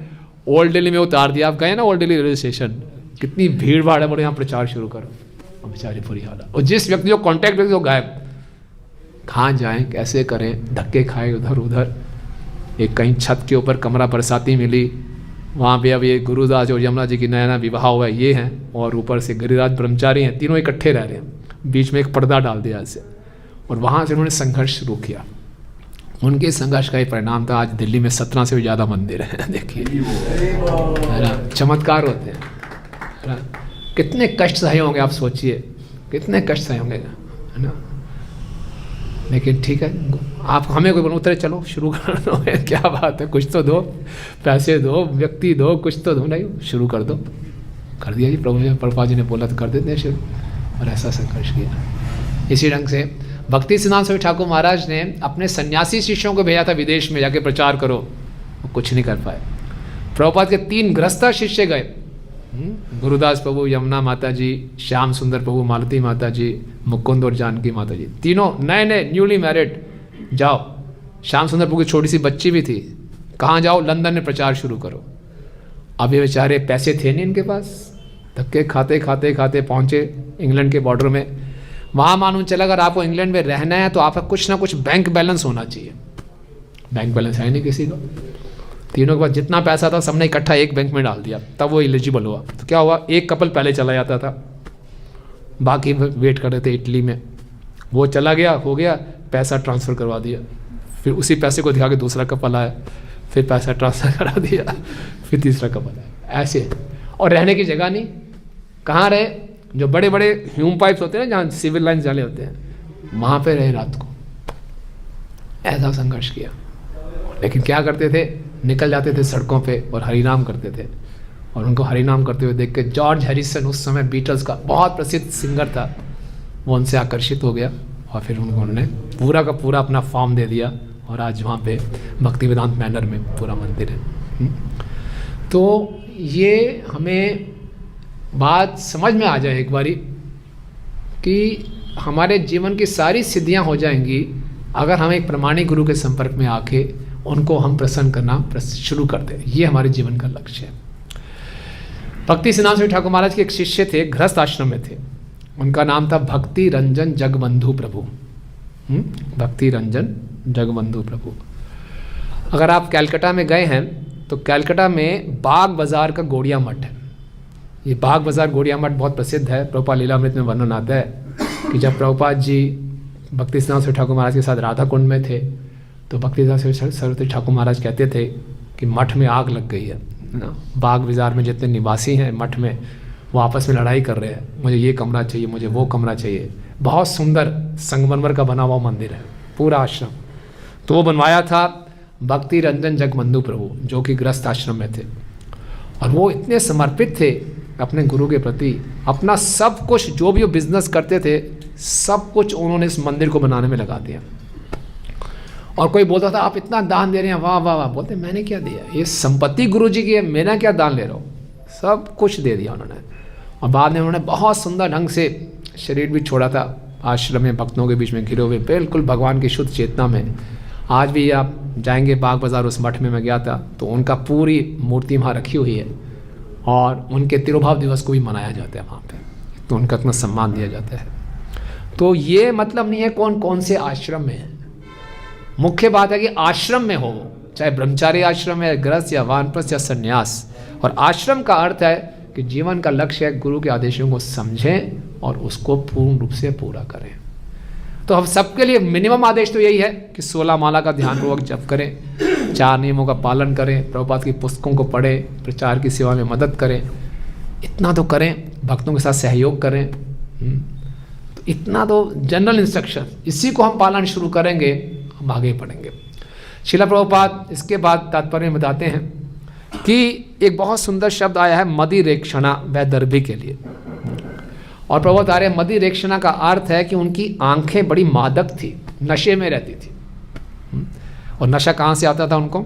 ओल्ड दिल्ली में उतार दिया। आप गए ना ओल्ड दिल्ली रेलवे स्टेशन, कितनी भीड़ भाड़ है, बोले यहाँ प्रचार शुरू करो। और बेचारे बुरी हालत। और जिस व्यक्ति जो कॉन्टैक्ट व्यक्ति वो गायब, कहाँ जाएं, कैसे करें, धक्के खाए उधर उधर। एक कहीं छत के ऊपर कमरा बरसाती मिली, वहाँ पे अब ये गुरुदास और यमुना जी की नया नया विवाह हुआ है, ये हैं, और ऊपर से गिरिराज ब्रह्मचारी हैं, तीनों इकट्ठे रह रहे हैं। बीच में एक पर्दा डाल दिया ऐसे, और वहाँ से उन्होंने संघर्ष शुरू किया। उनके संघर्ष का ही परिणाम था आज दिल्ली में 17 से भी ज़्यादा मंदिर हैं। देखिए, है ना, चमत्कार होते हैं, है ना। कितने कष्ट सहे होंगे, आप सोचिए कितने कष्ट सहे होंगे, है ना। लेकिन ठीक है, आप हमें कोई उतरे चलो शुरू कर दो, क्या बात है, कुछ तो दो, पैसे दो, व्यक्ति दो, कुछ तो दो, नहीं शुरू कर दो। कर दिया जी, प्रभुपाद जी ने बोला तो कर देते हैं शुरू, और ऐसा संघर्ष किया। इसी ढंग से भक्ति सिद्धांत स्वामी ठाकुर महाराज ने अपने सन्यासी शिष्यों को भेजा था विदेश में, जाके प्रचार करो, वो कुछ नहीं कर पाए। प्रभुपाद के 3 गृहस्थ शिष्य गए, गुरुदास प्रभु, यमुना माता जी, श्याम सुंदर प्रभु, मालती माता जी, मुकुंद और जानकी माता जी, तीनों नए नए न्यूली मैरिड। जाओ, श्याम सुंदर प्रभु की छोटी सी बच्ची भी थी, कहाँ जाओ, लंदन में प्रचार शुरू करो। अब ये बेचारे पैसे थे नहीं इनके पास, धक्के खाते खाते खाते पहुँचे इंग्लैंड के बॉर्डर में। वहाँ मालूम चला अगर आपको इंग्लैंड में रहना है तो आपका कुछ ना कुछ बैंक बैलेंस होना चाहिए। बैंक बैलेंस है नहीं किसी को। तीनों के पास जितना पैसा था सबने इकट्ठा एक बैंक में डाल दिया, तब वो एलिजिबल हुआ। तो क्या हुआ, एक कपल पहले चला जाता था, बाकी वेट कर रहे थे इटली में, वो चला गया, हो गया, पैसा ट्रांसफ़र करवा दिया, फिर उसी पैसे को दिखा के दूसरा कपल आया, फिर पैसा ट्रांसफ़र करा दिया, फिर तीसरा कपल आया, ऐसे। और रहने की जगह नहीं, कहाँ रहे, जो बड़े बड़े ह्यूम पाइप्स होते हैं ना, जहाँ सिविल लाइन जाले होते हैं, वहाँ पे रहे रात को। ऐसा संघर्ष किया। लेकिन क्या करते थे, निकल जाते थे सड़कों पे और हरिनाम करते थे। और उनको हरिनाम करते हुए देख के जॉर्ज हैरिसन, उस समय बीटल्स का बहुत प्रसिद्ध सिंगर था, वो उनसे आकर्षित हो गया और फिर उन्होंने पूरा का पूरा अपना फॉर्म दे दिया। और आज वहाँ पे भक्ति वेदांत मैनर में पूरा मंदिर है। तो ये हमें बात समझ में आ जाए एक बारी कि हमारे जीवन की सारी सिद्धियां हो जाएंगी अगर हम एक प्रमाणिक गुरु के संपर्क में आके उनको हम प्रसन्न करना शुरू कर दें। ये हमारे जीवन का लक्ष्य है। भक्ति सिद्धांत स्वामी ठाकुर महाराज के एक शिष्य थे, गृहस्थ आश्रम में थे, उनका नाम था भक्ति रंजन जगबंधु प्रभु। भक्ति रंजन जगबंधु प्रभु। अगर आप कैलकाटा में गए हैं तो कैलकाटा में बाग बाजार का गौड़िया मठ है। ये बाग बाजार गौड़िया मठ बहुत प्रसिद्ध है। प्रभुपाद लीलामृत में वर्णन आता है कि जब प्रभुपाद जी भक्ति सिद्धांत स्वामी ठाकुर महाराज के साथ राधा कुंड में थे तो भक्ति सिद्धांत सरस्वती ठाकुर महाराज कहते थे कि मठ में आग लग गई है ना, बाग बाजार में जितने निवासी हैं मठ में वो आपस में लड़ाई कर रहे हैं, मुझे ये कमरा चाहिए, मुझे वो कमरा चाहिए। बहुत सुंदर संगमरमर का बना हुआ मंदिर है पूरा आश्रम। तो वो बनवाया था भक्ति रंजन जगबंधु प्रभु, जो कि गृहस्थ आश्रम में थे। और वो इतने समर्पित थे अपने गुरु के प्रति, अपना सब कुछ जो भी वो बिजनेस करते थे सब कुछ उन्होंने इस मंदिर को बनाने में लगा दिया। और कोई बोलता था आप इतना दान दे रहे हैं, वाह वाह वाह, बोलते मैंने क्या दिया, ये संपत्ति गुरु जी की है, मैंने क्या दान ले रहा हूँ, सब कुछ दे दिया उन्होंने। और बाद में उन्होंने बहुत सुंदर ढंग से शरीर भी छोड़ा था, आश्रम में भक्तों के बीच में घिरे हुए, बिल्कुल भगवान की शुद्ध चेतना में। आज भी आप जाएंगे बाग बाजार, उस मठ में मैं गया था तो उनका पूरी मूर्ति वहाँ रखी हुई है और उनके तिरुभाव दिवस को भी मनाया जाता है वहाँ पे, तो उनका इतना सम्मान दिया जाता है। तो ये मतलब नहीं है कौन कौन से आश्रम में है, मुख्य बात है कि आश्रम में हो, चाहे ब्रह्मचारी आश्रम है, गृहस्थ या वानप्रस्थ या संन्यास। और आश्रम का अर्थ है कि जीवन का लक्ष्य है गुरु के आदेशों को समझें और उसको पूर्ण रूप से पूरा करें। तो हम सबके लिए मिनिमम आदेश तो यही है कि 16 माला का ध्यानपूर्वक जप करें, 4 नियमों का पालन करें, प्रभुपाद की पुस्तकों को पढ़ें, प्रचार की सेवा में मदद करें, इतना तो करें, भक्तों के साथ सहयोग करें। तो इतना तो जनरल इंस्ट्रक्शन, इसी को हम पालन शुरू करेंगे, हम आगे बढ़ेंगे। श्रील प्रभुपाद इसके बाद तात्पर्य में बताते हैं कि एक बहुत सुंदर शब्द आया है मदिरेक्षणा वैदर्भी के लिए। और प्रभुपाद बता रहे हैं मदिरेक्षणा का अर्थ है कि उनकी आंखें बड़ी मादक थी, नशे में रहती थी। और नशा कहाँ से आता था उनको?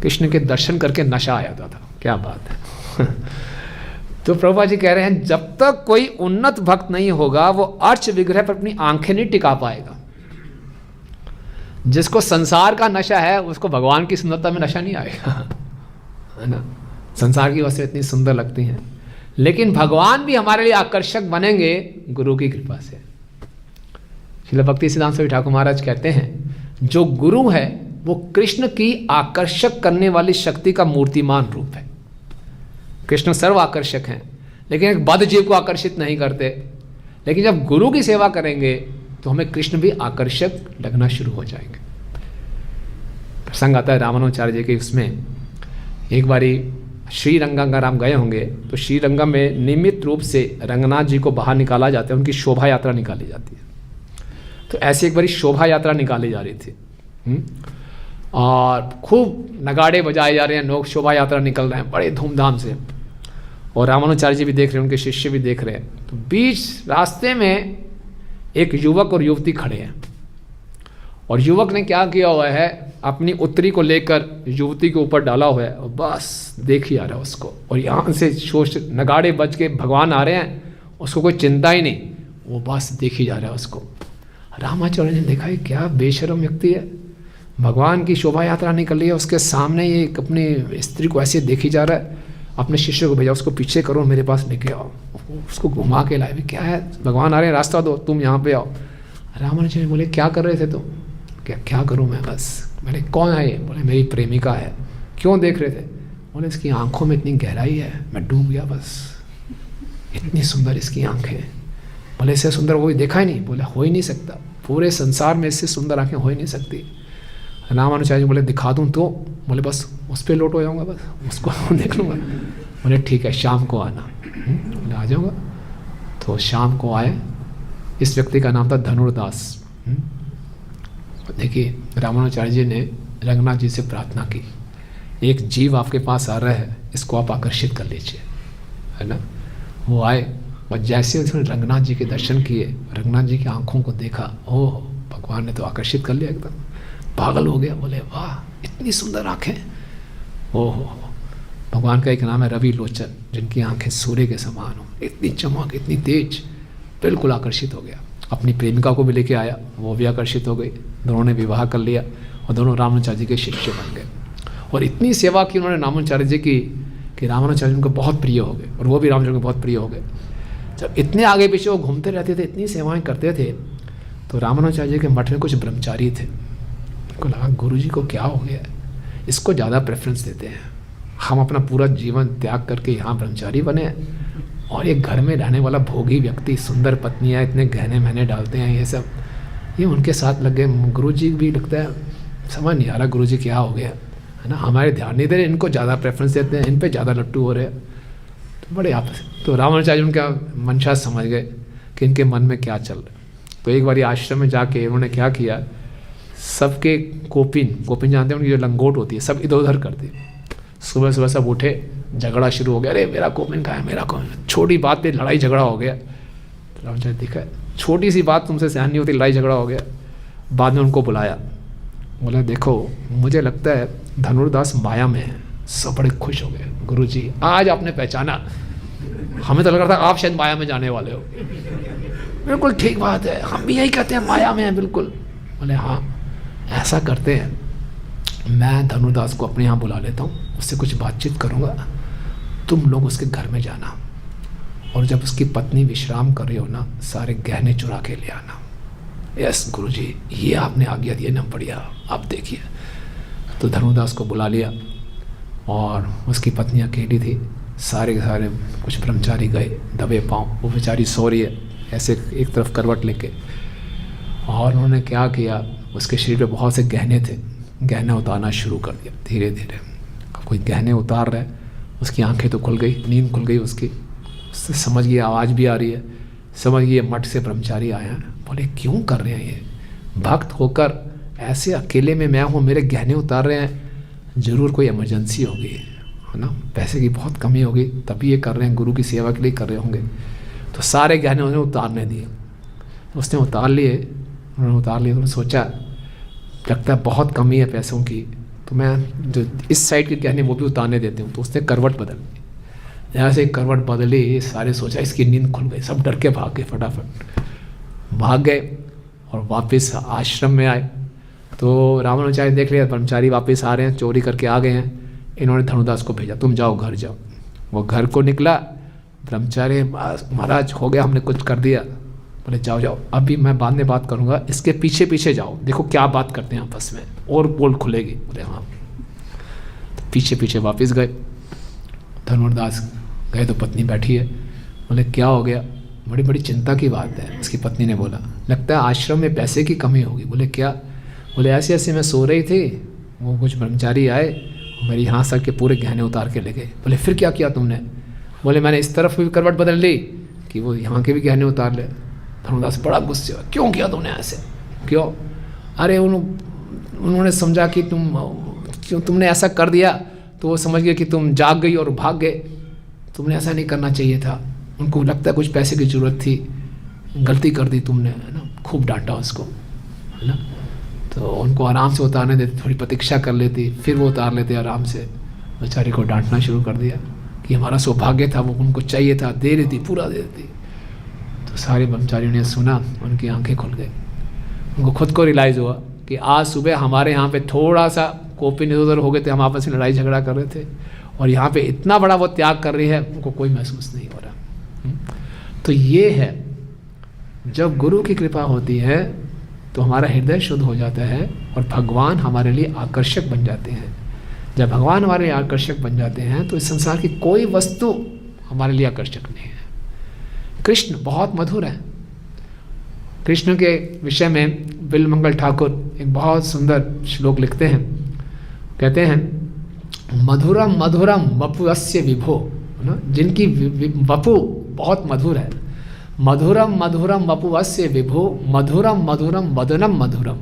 कृष्ण के दर्शन करके नशा आ जाता था। क्या बात है। तो प्रभुपाद जी कह रहे हैं जब तक कोई उन्नत भक्त नहीं होगा वो अर्च विग्रह पर अपनी आंखें नहीं टिका पाएगा। जिसको संसार का नशा है उसको भगवान की सुंदरता में नशा नहीं आएगा, है ना। संसार की वस्तुएं इतनी सुंदर लगती हैं, लेकिन भगवान भी हमारे लिए आकर्षक बनेंगे गुरु की कृपा से। श्रील भक्ति सिद्धांत स्वामी ठाकुर महाराज कहते हैं जो गुरु है वो कृष्ण की आकर्षक करने वाली शक्ति का मूर्तिमान रूप है। कृष्ण सर्व आकर्षक हैं, लेकिन एक बद्ध जीव को आकर्षित नहीं करते। लेकिन जब गुरु की सेवा करेंगे तो हमें कृष्ण भी आकर्षक लगना शुरू हो जाएंगे। प्रसंग आता है रामानुजाचार्य जी के, उसमें एक बारी श्रीरंगम अगर आप गए होंगे तो श्रीरंगम में नियमित रूप से रंगनाथ जी को बाहर निकाला जाता है, उनकी शोभा यात्रा निकाली जाती है। तो ऐसे एक बारी शोभा यात्रा निकाली जा रही थी और खूब नगाड़े बजाए जा रहे हैं, लोग शोभा यात्रा निकल रहे हैं बड़े धूमधाम से, और रामानुचार्य जी भी देख रहे हैं, उनके शिष्य भी देख रहे हैं। तो बीच रास्ते में एक युवक और युवती खड़े हैं, और युवक ने क्या किया हुआ है, अपनी उत्तरी को लेकर युवती के ऊपर डाला हुआ है और बस देख ही आ रहा है उसको, और यहाँ से शोष नगाड़े बज के भगवान आ रहे हैं, उसको कोई चिंता ही नहीं, वो बस देख ही जा रहा है उसको। रामाचार्य ने देखा ये क्या बेशर्म व्यक्ति है, भगवान की शोभा यात्रा निकल रही है, उसके सामने ये अपनी स्त्री को ऐसे देखी जा रहा है। अपने शिष्य को भेजा, उसको पीछे करो, मेरे पास लेके आओ, उसको घुमा के लाए, क्या है भगवान आ रहे हैं, रास्ता दो, तुम यहाँ पे आओ। रामाचार्य बोले क्या कर रहे थे तुम? क्या करूँ मैं, बस। मैंने कौन है ये? बोले मेरी प्रेमिका है। क्यों देख रहे थे? बोले इसकी आंखों में इतनी गहराई है, मैं डूब गया बस, इतनी सुंदर इसकी आंखें। बोले इससे सुंदर कोई देखा ही नहीं। बोले हो ही नहीं सकता, पूरे संसार में इससे सुंदर आंखें हो ही नहीं सकती। रामानुचार्य बोले दिखा दूँ तो? बोले बस उस पर लोट हो जाऊँगा, बस उसको देख लूँगा। बोले ठीक है शाम को आना। बोले आ जाऊँगा। तो शाम को आए। इस व्यक्ति का नाम था धनुर्दास। देखिए रामानुचार्य जी ने रंगनाथ जी से प्रार्थना की, एक जीव आपके पास आ रहा है, इसको आप आकर्षित कर लीजिए, है ना। वो आए और जैसे उसने रंगनाथ जी के दर्शन किए, रंगनाथ जी की आंखों को देखा, ओह भगवान ने तो आकर्षित कर लिया, एकदम पागल हो गया। बोले वाह इतनी सुंदर आंखें। ओहो, भगवान का एक नाम है रवि लोचन, जिनकी आंखें सूर्य के समान हो, इतनी चमक, इतनी तेज। बिल्कुल आकर्षित हो गया। अपनी प्रेमिका को भी लेके आया, वो भी आकर्षित हो गई। दोनों ने विवाह कर लिया और दोनों रामानुचार्य जी के शिष्य बन गए। और इतनी सेवा की उन्होंने रामानुचार्य जी की कि रामानुचार्य जी उनको बहुत प्रिय हो गए और वो भी रामानुचार्य को बहुत प्रिय हो गए। जब इतने आगे पीछे वो घूमते रहते थे, इतनी सेवाएं करते थे, तो रामानुचार्य जी के मठ में कुछ ब्रह्मचारी थे। उनको लगा गुरु जी को क्या हो गया, इसको ज़्यादा प्रेफरेंस देते हैं, हम अपना पूरा जीवन त्याग करके यहाँ ब्रह्मचारी बने, और एक घर में रहने वाला भोगी व्यक्ति, सुंदर पत्नियाँ, इतने गहने महने डालते हैं, ये सब ये उनके साथ लग गए। गुरु जी भी लगता है समझ नहीं आ रहा गुरु जी क्या हो गया, है ना, हमारे ध्यान नहीं दे रहे, इनको ज़्यादा प्रेफरेंस देते हैं, इन पे ज़्यादा लट्टू हो रहे हैं। तो बड़े आपस तो रामानुचार्य उनका मंशा समझ गए कि इनके मन में क्या चल रहा है। तो एक बार आश्रम में जाके उन्होंने क्या किया, सबके कोपिन जानते हैं, उनकी जो लंगोट होती है सब इधर उधर कर दी। सुबह सुबह सब उठे, झगड़ा शुरू हो गया, अरे मेरा कोपिन कहाँ है, मेरा कोपिन। छोटी बात पे लड़ाई झगड़ा हो गया। तो रामाचार्य देखा छोटी सी बात तुमसे सहन नहीं होती, लड़ाई झगड़ा हो गया। बाद में उनको बुलाया, बोला देखो मुझे लगता है धनुर्दास माया में है। सब बड़े खुश हो गए, गुरु जी आज आपने पहचाना, हमें तो लग रहा था आप शायद माया में जाने वाले हो। बिल्कुल ठीक बात है, हम भी यही कहते हैं माया में है बिल्कुल। बोले हाँ ऐसा करते हैं, मैं धनुर्दास को अपने यहाँ बुला लेता हूँ, उससे कुछ बातचीत करूँगा, तुम लोग उसके घर में जाना, और जब उसकी पत्नी विश्राम कर रही हो ना, सारे गहने चुरा के ले आना। यस गुरुजी, ये आपने आज्ञा दी ना, बढ़िया, आप देखिए। तो धनुर्दास को बुला लिया और उसकी पत्नी अकेली थी, सारे के सारे कुछ ब्रह्मचारी गए दबे पाँव, वो बेचारी सो रही है ऐसे एक तरफ करवट लेके। और उन्होंने क्या किया, उसके शरीर पे बहुत से गहने थे, गहने उतारना शुरू कर दिया धीरे धीरे। कोई गहने उतार रहा है, उसकी आंखें तो खुल गई, नींद खुल गई उसकी, उससे समझ गई, आवाज़ भी आ रही है, समझ गई मठ से ब्रह्मचारी आए हैं। बोले क्यों कर रहे हैं ये, भक्त होकर ऐसे अकेले में मैं हूँ, मेरे गहने उतार रहे हैं, ज़रूर कोई इमरजेंसी होगी, है ना, पैसे की बहुत कमी होगी, तभी ये कर रहे हैं, गुरु की सेवा के लिए कर रहे होंगे। तो सारे गहने उन्होंने उतारने दिए, उसने उतार लिए, उन्होंने सोचा लगता है बहुत कमी है पैसों की, तो मैं जो इस साइड के गहने वो भी उतारने देते हूँ। तो उसने करवट बदल ली, यहाँ से करवट बदली, सारे सोचा इसकी नींद खुल गई, सब डर के भाग गए, फटाफट भाग गए और वापस आश्रम में आए। तो रामानुचार्य देख लिया ब्रह्मचारी वापस आ रहे हैं, चोरी करके आ गए हैं। इन्होंने धनुर्दास को भेजा, तुम जाओ घर जाओ। वो घर को निकला, ब्रह्मचारी महाराज हो गया, हमने कुछ कर दिया। बोले जाओ जाओ, अभी मैं बाद में बात करूँगा, इसके पीछे पीछे जाओ, देखो क्या बात करते हैं आपस में, और बोल खुलेगी। बोले हाँ। तो पीछे पीछे वापस गए, धनुर्दास गए तो पत्नी बैठी है। बोले क्या हो गया, बड़ी बड़ी चिंता की बात है। उसकी पत्नी ने बोला लगता है आश्रम में पैसे की कमी होगी। बोले क्या? बोले ऐसे ऐसे मैं सो रही थी, वो कुछ ब्रह्मचारी आए, मेरे यहाँ सर के पूरे गहने उतार के ले गए। बोले फिर क्या किया तुमने? बोले मैंने इस तरफ भी करवट बदल ली कि वो यहाँ के भी गहने उतार ले। धर्मदास बड़ा गुस्से हुआ, क्यों किया तुमने ऐसे, क्यों? अरे उन्होंने समझा कि तुमने ऐसा कर दिया तो वो समझ गए कि तुम जाग गई और भाग गए। तुमने ऐसा नहीं करना चाहिए था। उनको लगता है कुछ पैसे की ज़रूरत थी, गलती कर दी तुमने, है ना। खूब डांटा उसको, है ना। तो उनको आराम से उतारने देते, थोड़ी प्रतीक्षा कर लेती, फिर वो उतार लेते आराम से। बेचारी को डांटना शुरू कर दिया कि हमारा सौभाग्य था, वो उनको चाहिए था, दे रही थी, पूरा दे देती। तो सारे ब्रह्मचारियों ने सुना, उनकी आंखें खुल गई। उनको खुद को रियलाइज़ हुआ कि आज सुबह हमारे यहाँ पे थोड़ा सा कॉपी इधर उधर हो गए थे, हम आपस में लड़ाई झगड़ा कर रहे थे, और यहाँ पे इतना बड़ा वो त्याग कर रही है, उनको कोई महसूस नहीं हो रहा। तो ये है, जब गुरु की कृपा होती है तो हमारा हृदय शुद्ध हो जाता है और भगवान हमारे लिए आकर्षक बन जाते हैं। जब भगवान हमारे लिए आकर्षक बन जाते हैं तो इस संसार की कोई वस्तु हमारे लिए आकर्षक नहीं है। कृष्ण बहुत मधुर है। कृष्ण के विषय में बिलमंगल ठाकुर एक बहुत सुंदर श्लोक लिखते हैं। कहते हैं, मधुरम मधुरम वपुअस्य विभो, है ना, जिनकी वपु बहुत मधुर है। मधुरम मधुरम वपुअस्य विभो, मधुरम मधुरम वदनम मधुरम,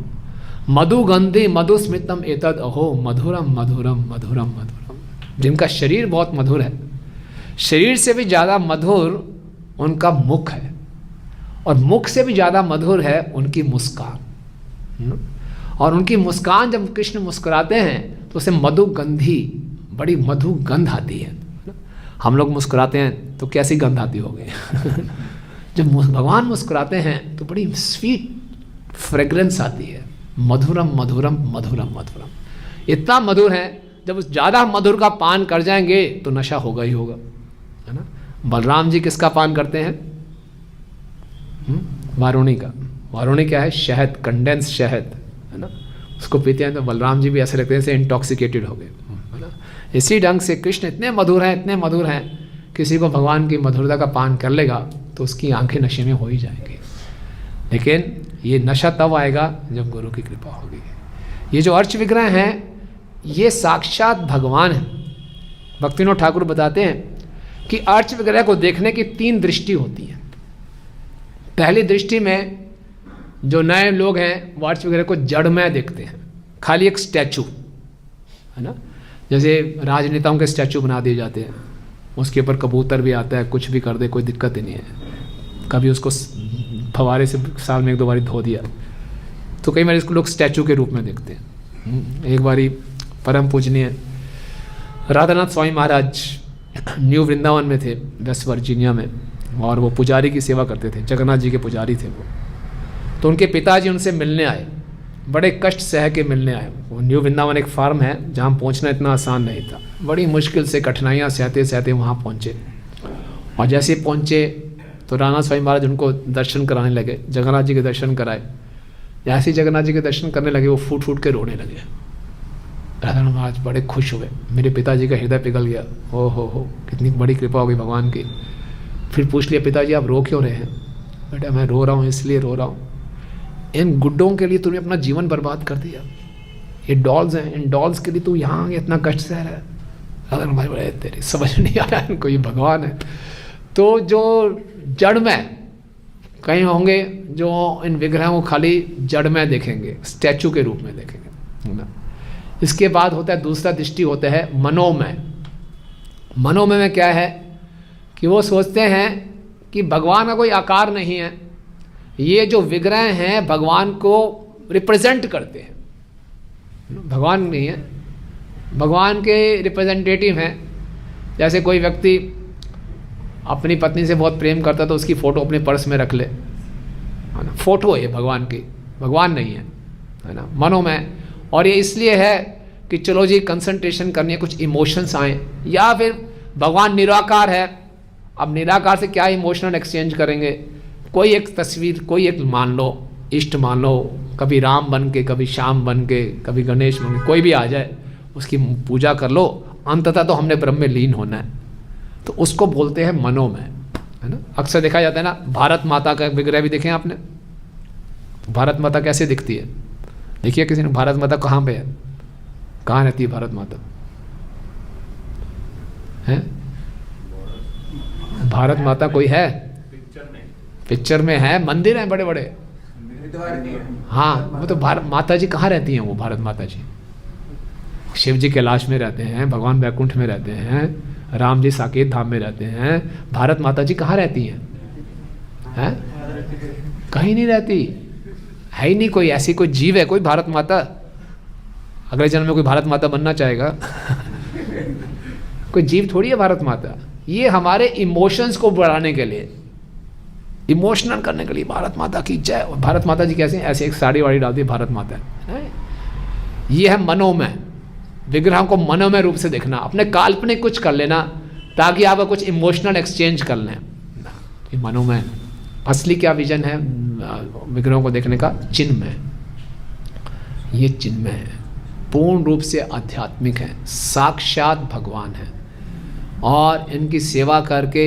मधुगंधि मधुस्मितम एतद अहो, मधुरम मधुरम मधुरम मधुरम। जिनका शरीर बहुत मधुर है, शरीर से भी ज़्यादा मधुर उनका मुख है, और मुख से भी ज़्यादा मधुर है उनकी मुस्कान। और उनकी मुस्कान, जब कृष्ण मुस्कुराते हैं तो उसे मधुगंधी, बड़ी मधु गंध आती है। हम लोग मुस्कुराते हैं तो कैसी गंध आती होगी। जब भगवान मुस्कुराते हैं तो बड़ी स्वीट फ्रेग्रेंस आती है। मधुरम मधुरम मधुरम मधुरम, इतना मधुर है, जब ज़्यादा मधुर का पान कर जाएंगे तो नशा होगा ही होगा, है ना। बलराम जी किसका पान करते हैं? वारुणी का। वारुणी क्या है? शहद, कंडेंस शहद, है ना, उसको पीते हैं। तो बलराम जी भी ऐसे लगते हैं जैसे इंटॉक्सिकेटेड हो गए, है ना। इसी ढंग से कृष्ण इतने मधुर हैं, इतने मधुर हैं, किसी को भगवान की मधुरता का पान कर लेगा तो उसकी आंखें नशे में हो ही जाएंगी। लेकिन ये नशा तब आएगा जब गुरु की कृपा होगी। ये जो अर्च विग्रह हैं, ये साक्षात भगवान हैं। भक्तिविनोद ठाकुर बताते हैं कि अर्च विग्रह को देखने की 3 दृष्टि होती है। पहली दृष्टि में जो नए लोग हैं वो अर्च विग्रह को जड़ में देखते हैं, खाली एक स्टैचू, है ना। जैसे राजनेताओं के स्टैचू बना दिए जाते हैं, उसके ऊपर कबूतर भी आता है, कुछ भी कर दे कोई दिक्कत ही नहीं है। कभी उसको फवारे से साल में 1-2 बारी धो दिया, तो कई बार इसको लोग स्टैचू के रूप में देखते हैं। एक बारी परम पूजनीय राधानाथ स्वामी महाराज न्यू वृंदावन में थे, वेस्ट वर्जीनिया में, और वो पुजारी की सेवा करते थे, जगन्नाथ जी के पुजारी थे वो। तो उनके पिताजी उनसे मिलने आए, बड़े कष्ट सह के मिलने आए। वो न्यू वृंदावन एक फार्म है जहाँ पहुँचना इतना आसान नहीं था, बड़ी मुश्किल से कठिनाइयाँ सहते सहते वहाँ पहुँचे। और जैसे पहुँचे तो राधानाथ स्वामी महाराज उनको दर्शन कराने लगे, जगन्नाथ जी के दर्शन कराए। जैसे ही जगन्नाथ जी के दर्शन करने लगे वो फूट फूट के रोने लगे। राधानाथ महाराज बड़े खुश हुए, मेरे पिताजी का हृदय पिघल गया, ओ हो कितनी बड़ी कृपा हो गई भगवान की। फिर पूछ लिया, पिताजी आप रो क्यों रहे हैं? बेटा मैं रो रहा हूँ इसलिए रो रहा हूँ, इन गुड्डों के लिए तूने अपना जीवन बर्बाद कर दिया। ये डॉल्स हैं, इन डॉल्स के लिए तू यहाँ इतना कष्ट सह रहा है। अगर हमारे बड़े तेरे समझ नहीं आ रहा है इनको, ये भगवान है। तो जो जड़ में कहीं होंगे जो इन विग्रहों को खाली जड़ में देखेंगे, स्टैचू के रूप में देखेंगे, है ना। इसके बाद होता है दूसरा दृष्टि, होता है मनोमय। मनोमय में क्या है कि वो सोचते हैं कि भगवान का कोई आकार नहीं है, ये जो विग्रह हैं भगवान को रिप्रेजेंट करते हैं, भगवान नहीं है, भगवान के रिप्रेजेंटेटिव हैं। जैसे कोई व्यक्ति अपनी पत्नी से बहुत प्रेम करता तो उसकी फ़ोटो अपने पर्स में रख ले, है ना, फोटो है भगवान की, भगवान नहीं है ना, मनोमय। और ये इसलिए है कि चलो जी कंसंट्रेशन करनी है, कुछ इमोशंस आए, या फिर भगवान निराकार है, अब निराकार से क्या इमोशनल एक्सचेंज करेंगे। कोई एक तस्वीर, कोई एक मान लो, इष्ट मान लो, कभी राम बन के, कभी श्याम बन के, कभी गणेश बन के, कोई भी आ जाए, उसकी पूजा कर लो, अंततः तो हमने ब्रह्म में लीन होना है। तो उसको बोलते हैं मनोमय, है ना। अक्सर देखा जाता है ना, भारत माता का विग्रह भी देखे आपने, भारत माता कैसे दिखती है? देखिए किसी ने, भारत माता कहाँ पे है, कहाँ रहती है भारत माता? हैं? भारत माता कोई है? पिक्चर में है, मंदिर हैं बड़े बड़े। हरिद्वार की है। हाँ, वो तो भारत माता जी कहाँ रहती हैं? वो भारत माता जी शिव जी कैलाश में रहते हैं, भगवान वैकुंठ में रहते हैं, राम जी साकेत धाम में रहते हैं। भारत माता जी कहाँ रहती हैं? हैं? कहीं नहीं रहती, है ही नहीं कोई ऐसी कोई जीव है कोई भारत माता? अगले जन्म में कोई भारत माता बनना चाहेगा? कोई जीव थोड़ी है भारत माता। ये हमारे इमोशंस को बढ़ाने के लिए, इमोशनल करने के लिए भारत माता की जय। और भारत माता जी कैसे? ऐसे एक साड़ी वाड़ी डालती है भारत माता है। ये है मनोमय, विग्रह को मनोमय रूप से देखना, अपने काल्पनिक कुछ कर लेना ताकि आप कुछ इमोशनल एक्सचेंज कर लें। ये मनोमय। असली क्या विजन है विग्रहों को देखने का? चिन्मय। ये चिन्मय है, पूर्ण रूप से आध्यात्मिक है, साक्षात भगवान है। और इनकी सेवा करके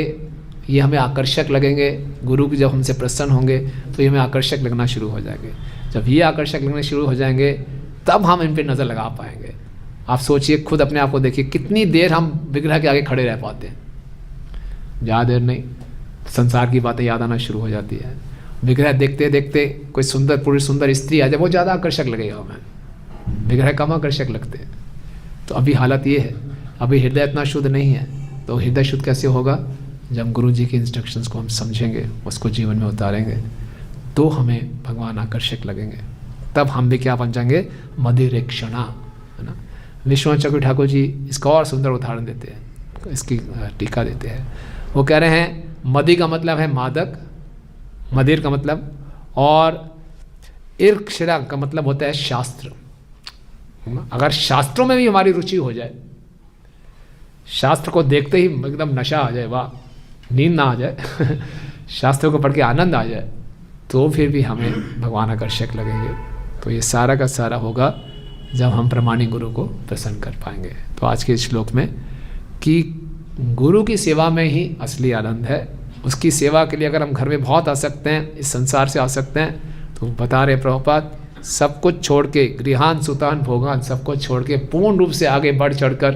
ये हमें आकर्षक लगेंगे। गुरु की जब हमसे प्रसन्न होंगे तो ये हमें आकर्षक लगना शुरू हो जाएंगे। जब ये आकर्षक लगने शुरू हो जाएंगे तब हम इन पर नज़र लगा पाएंगे। आप सोचिए, खुद अपने आप को देखिए, कितनी देर हम विग्रह के आगे खड़े रह पाते हैं? ज़्यादा देर नहीं, संसार की बातें याद आना शुरू हो जाती है। विग्रह देखते देखते कोई सुंदर पुरुष, सुंदर स्त्री आ जाए, वो ज़्यादा आकर्षक लगेगा हमें, विग्रह कम आकर्षक लगते हैं। तो अभी हालत ये है, अभी हृदय इतना शुद्ध नहीं है। तो हृदय शुद्ध कैसे होगा? जब गुरु जी की इंस्ट्रक्शंस को हम समझेंगे, उसको जीवन में उतारेंगे, तो हमें भगवान आकर्षक लगेंगे। तब हम भी क्या बन जाएंगे? मदिरेक्षणा, है ना। विश्वनाथ चक्रवर्ती ठाकुर जी इसका और सुंदर उदाहरण देते हैं, इसकी टीका देते हैं। वो कह रहे हैं मदि का मतलब है मादक, मदिर का मतलब, और इर्क्षरा का मतलब होता है शास्त्र। अगर शास्त्रों में भी हमारी रुचि हो जाए, शास्त्र को देखते ही एकदम नशा आ जाए, वाह, नींद ना आ जाए शास्त्रों को पढ़ के आनंद आ जाए, तो फिर भी हमें भगवान आकर्षक लगेंगे। तो ये सारा का सारा होगा जब हम प्रमाणिक गुरु को प्रसन्न कर पाएंगे। तो आज के इस श्लोक में कि गुरु की सेवा में ही असली आनंद है। उसकी सेवा के लिए अगर हम घर में बहुत आ सकते हैं, इस संसार से आ सकते हैं, तो बता रहे प्रभुपाद, सब कुछ छोड़ के, गृहान सुतान भोगान सब कुछ छोड़ के पूर्ण रूप से आगे बढ़ चढ़कर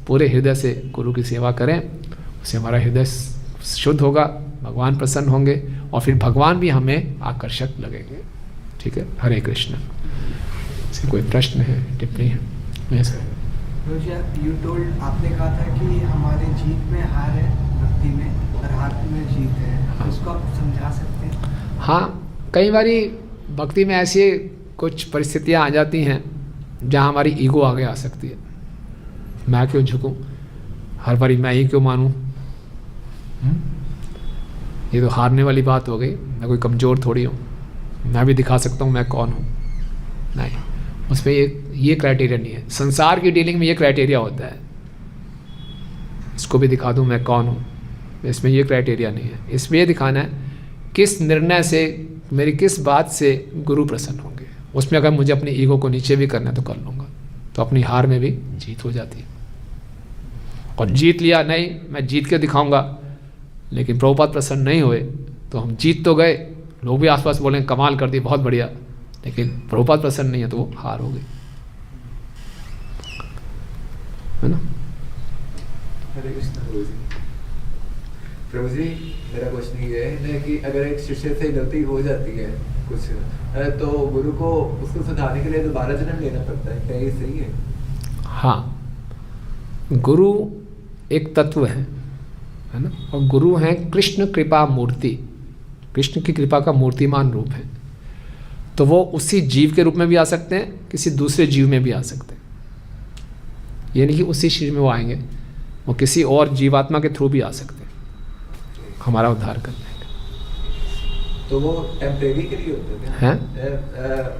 पूरे हृदय से गुरु की सेवा करें। उससे हमारा हृदय शुद्ध होगा, भगवान प्रसन्न होंगे, और फिर भगवान भी हमें आकर्षक लगेंगे। ठीक है, हरे कृष्ण। इससे कोई प्रश्न है, टिप्पणी है? यस यू टोल्ड, आपने कहा था कि हमारे जीत में हार है भक्ति में और हार में जीत है। हाँ। उसको आप समझा सकते हैं? हाँ, कई बारी भक्ति में ऐसी कुछ परिस्थितियाँ आ जाती हैं जहाँ हमारी ईगो आगे आ सकती है। मैं क्यों झुकूं, हर बारी मैं ही क्यों मानूं? ये तो हारने वाली बात हो गई। मैं कोई कमज़ोर थोड़ी हूँ, मैं भी दिखा सकता हूँ मैं कौन हूँ। नहीं, उस पर ये क्राइटेरिया नहीं है। संसार की डीलिंग में ये क्राइटेरिया होता है, इसको भी दिखा दूँ मैं कौन हूँ। इसमें ये क्राइटेरिया नहीं है। इसमें ये दिखाना है किस निर्णय से, मेरी किस बात से गुरु प्रसन्न होंगे। उसमें अगर मुझे अपनी ईगो को नीचे भी करना है तो कर लूँगा, तो अपनी हार में भी जीत हो जाती है। और जीत लिया, नहीं मैं जीत के दिखाऊंगा, लेकिन प्रभुपाद प्रसन्न नहीं हुए, तो हम जीत तो गए, लोग भी आसपास बोलेंगे कमाल कर दी, बहुत बढ़िया, लेकिन प्रभुपाद प्रसन्न नहीं है तो वो हार हो गई, है ना। हरे कृष्ण प्रभु जी। प्रभु जी, मेरा क्वेश्चन ये है कि अगर एक शिष्य से गलती हो जाती है कुछ, तो गुरु को उसको सुधारने के लिए दोबारा जन्म लेना पड़ता है, क्या ये सही है? हाँ, गुरु एक तत्व है ना, और गुरु हैं कृष्ण कृपा मूर्ति, कृष्ण की कृपा का मूर्तिमान रूप है। तो वो उसी जीव के रूप में भी आ सकते हैं, किसी दूसरे जीव में भी आ सकते हैं। ये नहीं कि उसी शरीर में वो आएंगे, वो किसी और जीवात्मा के थ्रू भी आ सकते हैं हमारा उद्धार करने के। तो वो टेम्परेरी के लिए होते हैं,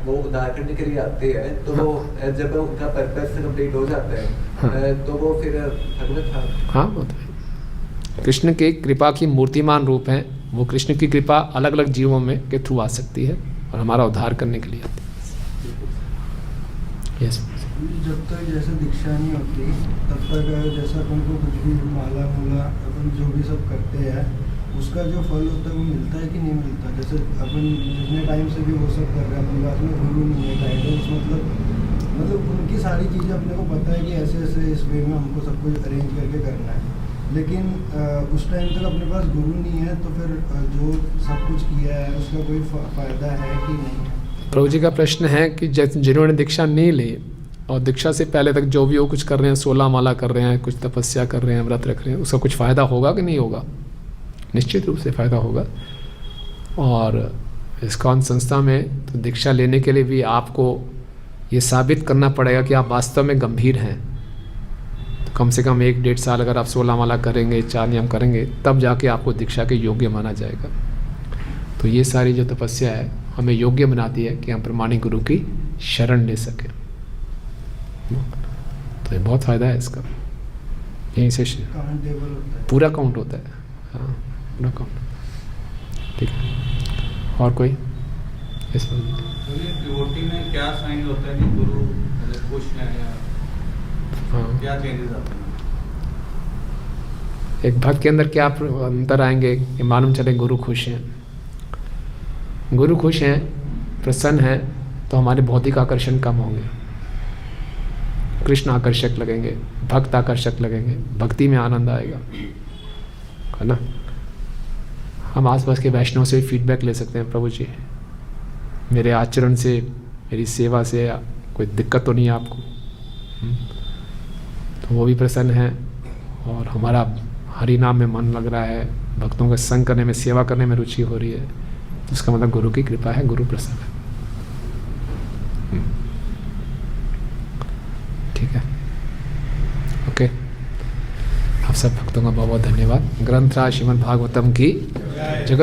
वो उद्धार करने के लिए आते हैं, तो हाँ। वो जब उनका पर्पस कंप्लीट हो जाता है, हाँ। तो वो फिर भगवत था। हाँ, वो तो है। कृष्ण के कृपा की मूर्तिमान रूप हैं। वो कृष्ण की कृपा अलग अलग जीवों में के थ्रू आ सकती है और हमारा उद्धार करने के लिए आती है। यस। जब तक जैसे दीक्षा नहीं होती तब तक जैसा अपन को कुछ भी माला मूला अपन जो भी सब करते हैं, उसका जो फल होता है वो मिलता है कि नहीं मिलता? जैसे अपन जितने टाइम से भी वो सब कर रहे हैं, अपनी बात में गुरु नहीं है, गाइडेंस मतलब उनकी सारी चीज़ें अपने को पता है कि ऐसे ऐसे इस वे में हमको सब कुछ अरेंज करके करना है, लेकिन उस टाइम तक अपने पास गुरु नहीं है, तो फिर जो सब कुछ किया है उसका कोई फायदा है कि नहीं? प्रभु जी का प्रश्न है कि जिन्होंने दीक्षा नहीं ली और दीक्षा से पहले तक जो भी वो कुछ कर रहे हैं, 16 माला कर रहे हैं, कुछ तपस्या कर रहे हैं, व्रत रख रहे हैं, उसका कुछ फ़ायदा होगा कि नहीं होगा? निश्चित रूप से फ़ायदा होगा। और इस्कॉन संस्था में तो दीक्षा लेने के लिए भी आपको ये साबित करना पड़ेगा कि आप वास्तव में गंभीर हैं। तो कम से कम 1-1.5 साल अगर आप 16 माला करेंगे, 4 नियम करेंगे, तब जाके आपको दीक्षा के योग्य माना जाएगा। तो ये सारी जो तपस्या है हमें योग्य बनाती है कि हम प्रमाणिक गुरु की शरण ले सकें। तो ये बहुत फ़ायदा है इसका। यहीं से काउंटेबल होता है, पूरा काउंट होता है। हाँ, पूरा काउंट। ठीक है, और कोई इस पर? डिवोटी में क्या साइन होता है कि गुरु खुश हैं या हाँ, क्या चेंजेस आते हैं? एक भक्त के अंदर क्या अंतर आएंगे कि मालूम चले गुरु खुश हैं। गुरु खुश हैं, प्रसन्न हैं, तो हमारे भौतिक आकर्षण कम होंगे, कृष्ण आकर्षक लगेंगे, भक्त आकर्षक लगेंगे, भक्ति में आनंद आएगा, है ना। हम आसपास के वैष्णव से भी फीडबैक ले सकते हैं, प्रभु जी मेरे आचरण से, मेरी सेवा से कोई दिक्कत तो नहीं है आपको? तो वो भी प्रसन्न है और हमारा हरि नाम में मन लग रहा है, भक्तों का संग करने में, सेवा करने में रुचि हो रही है, तो उसका मतलब गुरु की कृपा है, गुरु प्रसन्न है। ठीक है, ओके। आप सब भक्तों का बहुत बहुत धन्यवाद। ग्रंथ राज श्रीमद् भागवतम की जगत